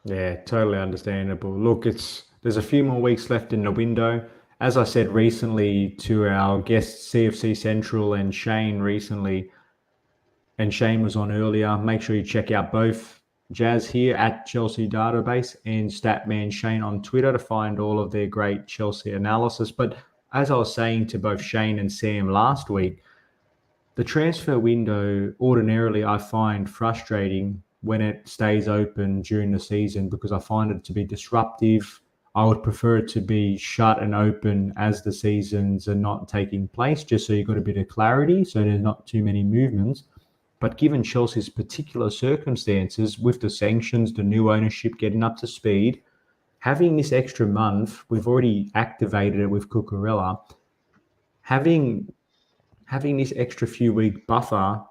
Yeah, totally understandable. Look, there's a few more weeks left in the window. As I said recently to our guests, CFC Central and Shane recently, and Shane was on earlier, make sure you check out both Jazz here at Chelsea Database and Statman Shane on Twitter to find all of their great Chelsea analysis. But as I was saying to both Shane and Sam last week, the transfer window ordinarily I find frustrating when it stays open during the season because I find it to be disruptive. I would prefer it to be shut and open as the seasons are not taking place, just so you've got a bit of clarity, so there's not too many movements. But given Chelsea's particular circumstances with the sanctions, the new ownership getting up to speed, having this extra month, we've already activated it with Cookerella, having this extra few week buffer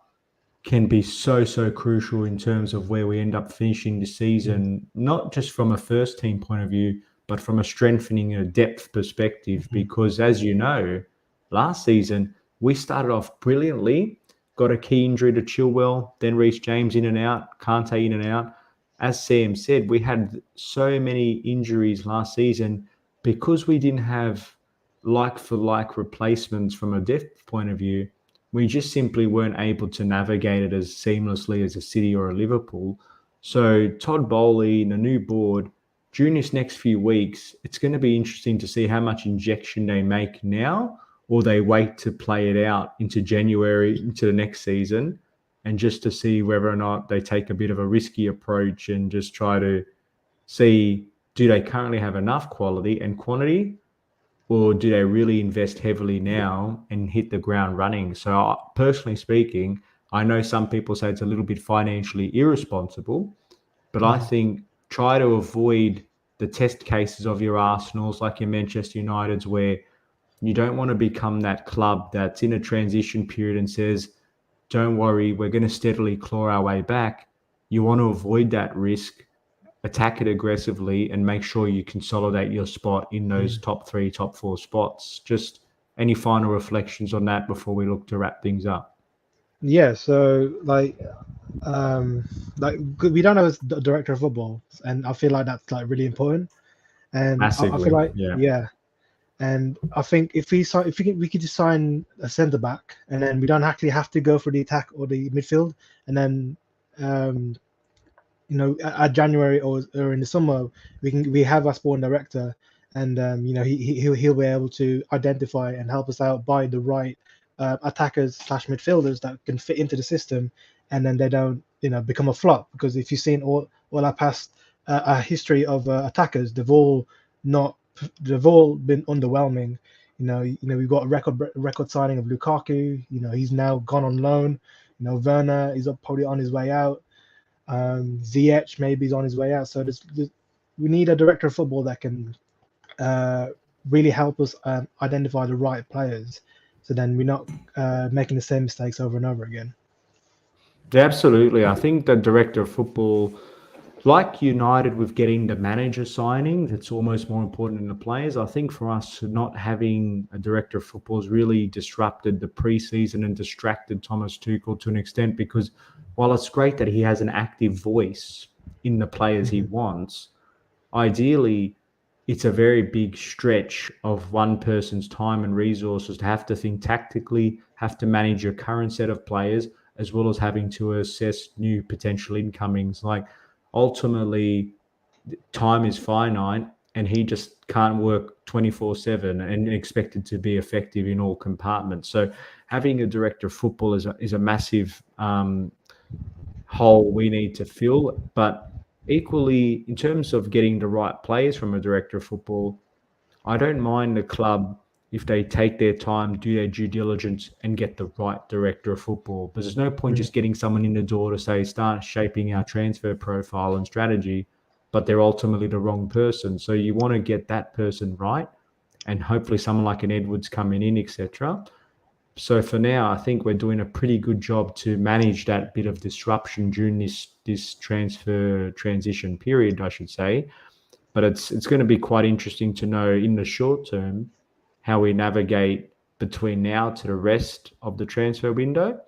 can be so crucial in terms of where we end up finishing the season, not just from a first team point of view, but from a strengthening and a depth perspective. Because as you know, last season, we started off brilliantly, got a key injury to Chilwell, then Reece James in and out, Kante in and out. As Sam said, we had so many injuries last season because we didn't have like-for-like replacements from a depth point of view. We just simply weren't able to navigate it as seamlessly as a City or a Liverpool. So Todd Bowley and the new board, during this next few weeks, it's going to be interesting to see how much injection they make now, or they wait to play it out into January, into the next season, and just to see whether or not they take a bit of a risky approach and just try to see, do they currently have enough quality and quantity, or do they really invest heavily now and hit the ground running? So personally speaking, I know some people say it's a little bit financially irresponsible, but I think try to avoid the test cases of your Arsenals, like your Manchester Uniteds, where you don't want to become that club that's in a transition period and says, don't worry, we're going to steadily claw our way back. You want to avoid that risk, attack it aggressively, and make sure you consolidate your spot in those top 3, top 4 spots. Just any final reflections on that before we look to wrap things up? Yeah, so like we don't have a director of football, and I feel like that's like really important. And I feel like yeah. And I think if we could just sign a centre back, and then we don't actually have to go for the attack or the midfield, and then at January or in the summer we have our sporting director, and he'll be able to identify and help us out by the right attackers / midfielders that can fit into the system, and then they don't become a flop. Because if you've seen all our past history of attackers, they've all been underwhelming. We've got a record signing of Lukaku. He's now gone on loan. Werner is probably on his way out. Ziyech maybe is on his way out. So we need a director of football that can really help us identify the right players, so then we're not making the same mistakes over and over again. Yeah, absolutely. I think the director of football, like United with getting the manager signing, that's almost more important than the players. I think for us, not having a director of football has really disrupted the preseason and distracted Thomas Tuchel to an extent, because while it's great that he has an active voice in the players he wants, ideally it's a very big stretch of one person's time and resources to have to think tactically, have to manage your current set of players, as well as having to assess new potential incomings. Like, ultimately, time is finite, and he just can't work 24/7 and expected to be effective in all compartments. So having a director of football is a massive hole we need to fill. But equally, in terms of getting the right players from a director of football, I don't mind the club if they take their time, do their due diligence, and get the right director of football. But there's no point just getting someone in the door to say, start shaping our transfer profile and strategy, but they're ultimately the wrong person. So you want to get that person right, and hopefully someone like an Edwards coming in, etc. So for now, I think we're doing a pretty good job to manage that bit of disruption during this transfer transition period, I should say. But it's going to be quite interesting to know in the short term how we navigate between now to the rest of the transfer window,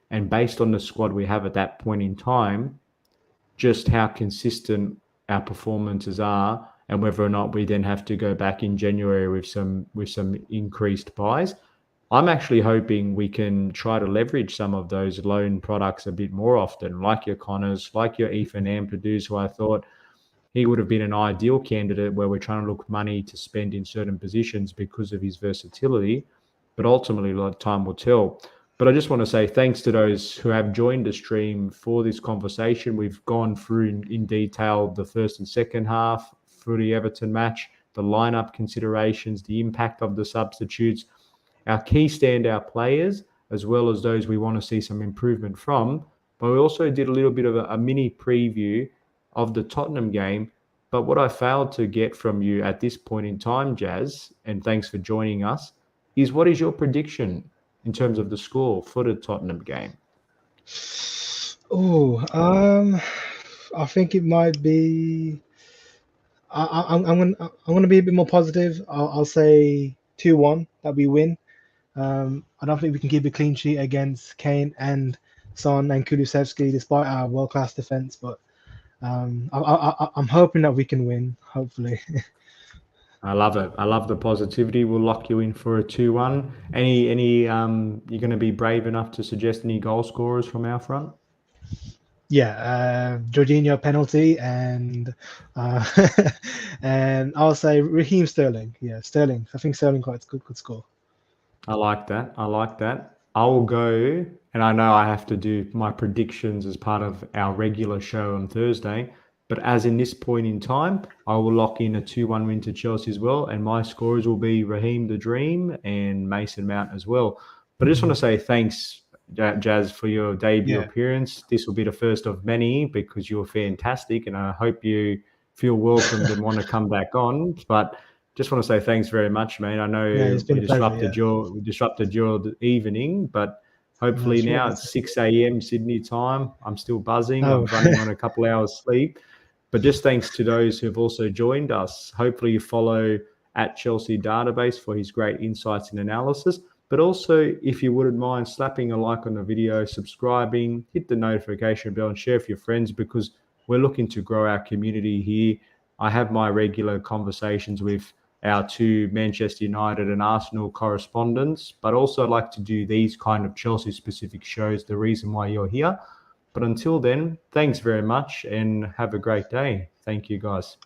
and based on the squad we have at that point in time, just how consistent our performances are, and whether or not we then have to go back in January with some increased buys. I'm actually hoping we can try to leverage some of those loan products a bit more often, like your Connors, like your Ethan Ampadu, who I thought he would have been an ideal candidate where we're trying to look money to spend in certain positions because of his versatility. But ultimately, time will tell. But I just want to say thanks to those who have joined the stream for this conversation. We've gone through in detail the first and second half for the Everton match, the lineup considerations, the impact of the substitutes, our key standout players, as well as those we want to see some improvement from. But we also did a little bit of a mini preview of the Tottenham game. But what I failed to get from you at this point in time, Jazz, and thanks for joining us, is what is your prediction in terms of the score for the Tottenham game? I think it might be. I'm gonna be a bit more positive. I'll say 2-1 that we win. I don't think we can keep a clean sheet against Kane and Son and Kulusevski, despite our world-class defense. But I'm hoping that we can win. Hopefully. I love it. I love the positivity. We'll lock you in for a 2-1. Any you're going to be brave enough to suggest any goal scorers from our front? Yeah, Jorginho penalty and and I'll say Raheem Sterling. Yeah, Sterling. I think Sterling quite could score. I like that. I will go, and I know I have to do my predictions as part of our regular show on Thursday, but as in this point in time, I will lock in a 2-1 win to Chelsea as well, and my scorers will be Raheem the Dream and Mason Mount as well. But I just want to say thanks, Jazz, for your debut appearance. This will be the first of many because you're fantastic, and I hope you feel welcomed and want to come back on. But just want to say thanks very much, mate. I know we disrupted your evening, but hopefully now it's 6 a.m. Sydney time. I'm still buzzing. I'm running on a couple hours sleep. But just thanks to those who've also joined us. Hopefully you follow at Chelsea Database for his great insights and analysis. But also, if you wouldn't mind slapping a like on the video, subscribing, hit the notification bell and share with your friends, because we're looking to grow our community here. I have my regular conversations with our two Manchester United and Arsenal correspondents, but also I'd like to do these kind of Chelsea-specific shows, the reason why you're here. But until then, thanks very much and have a great day. Thank you, guys.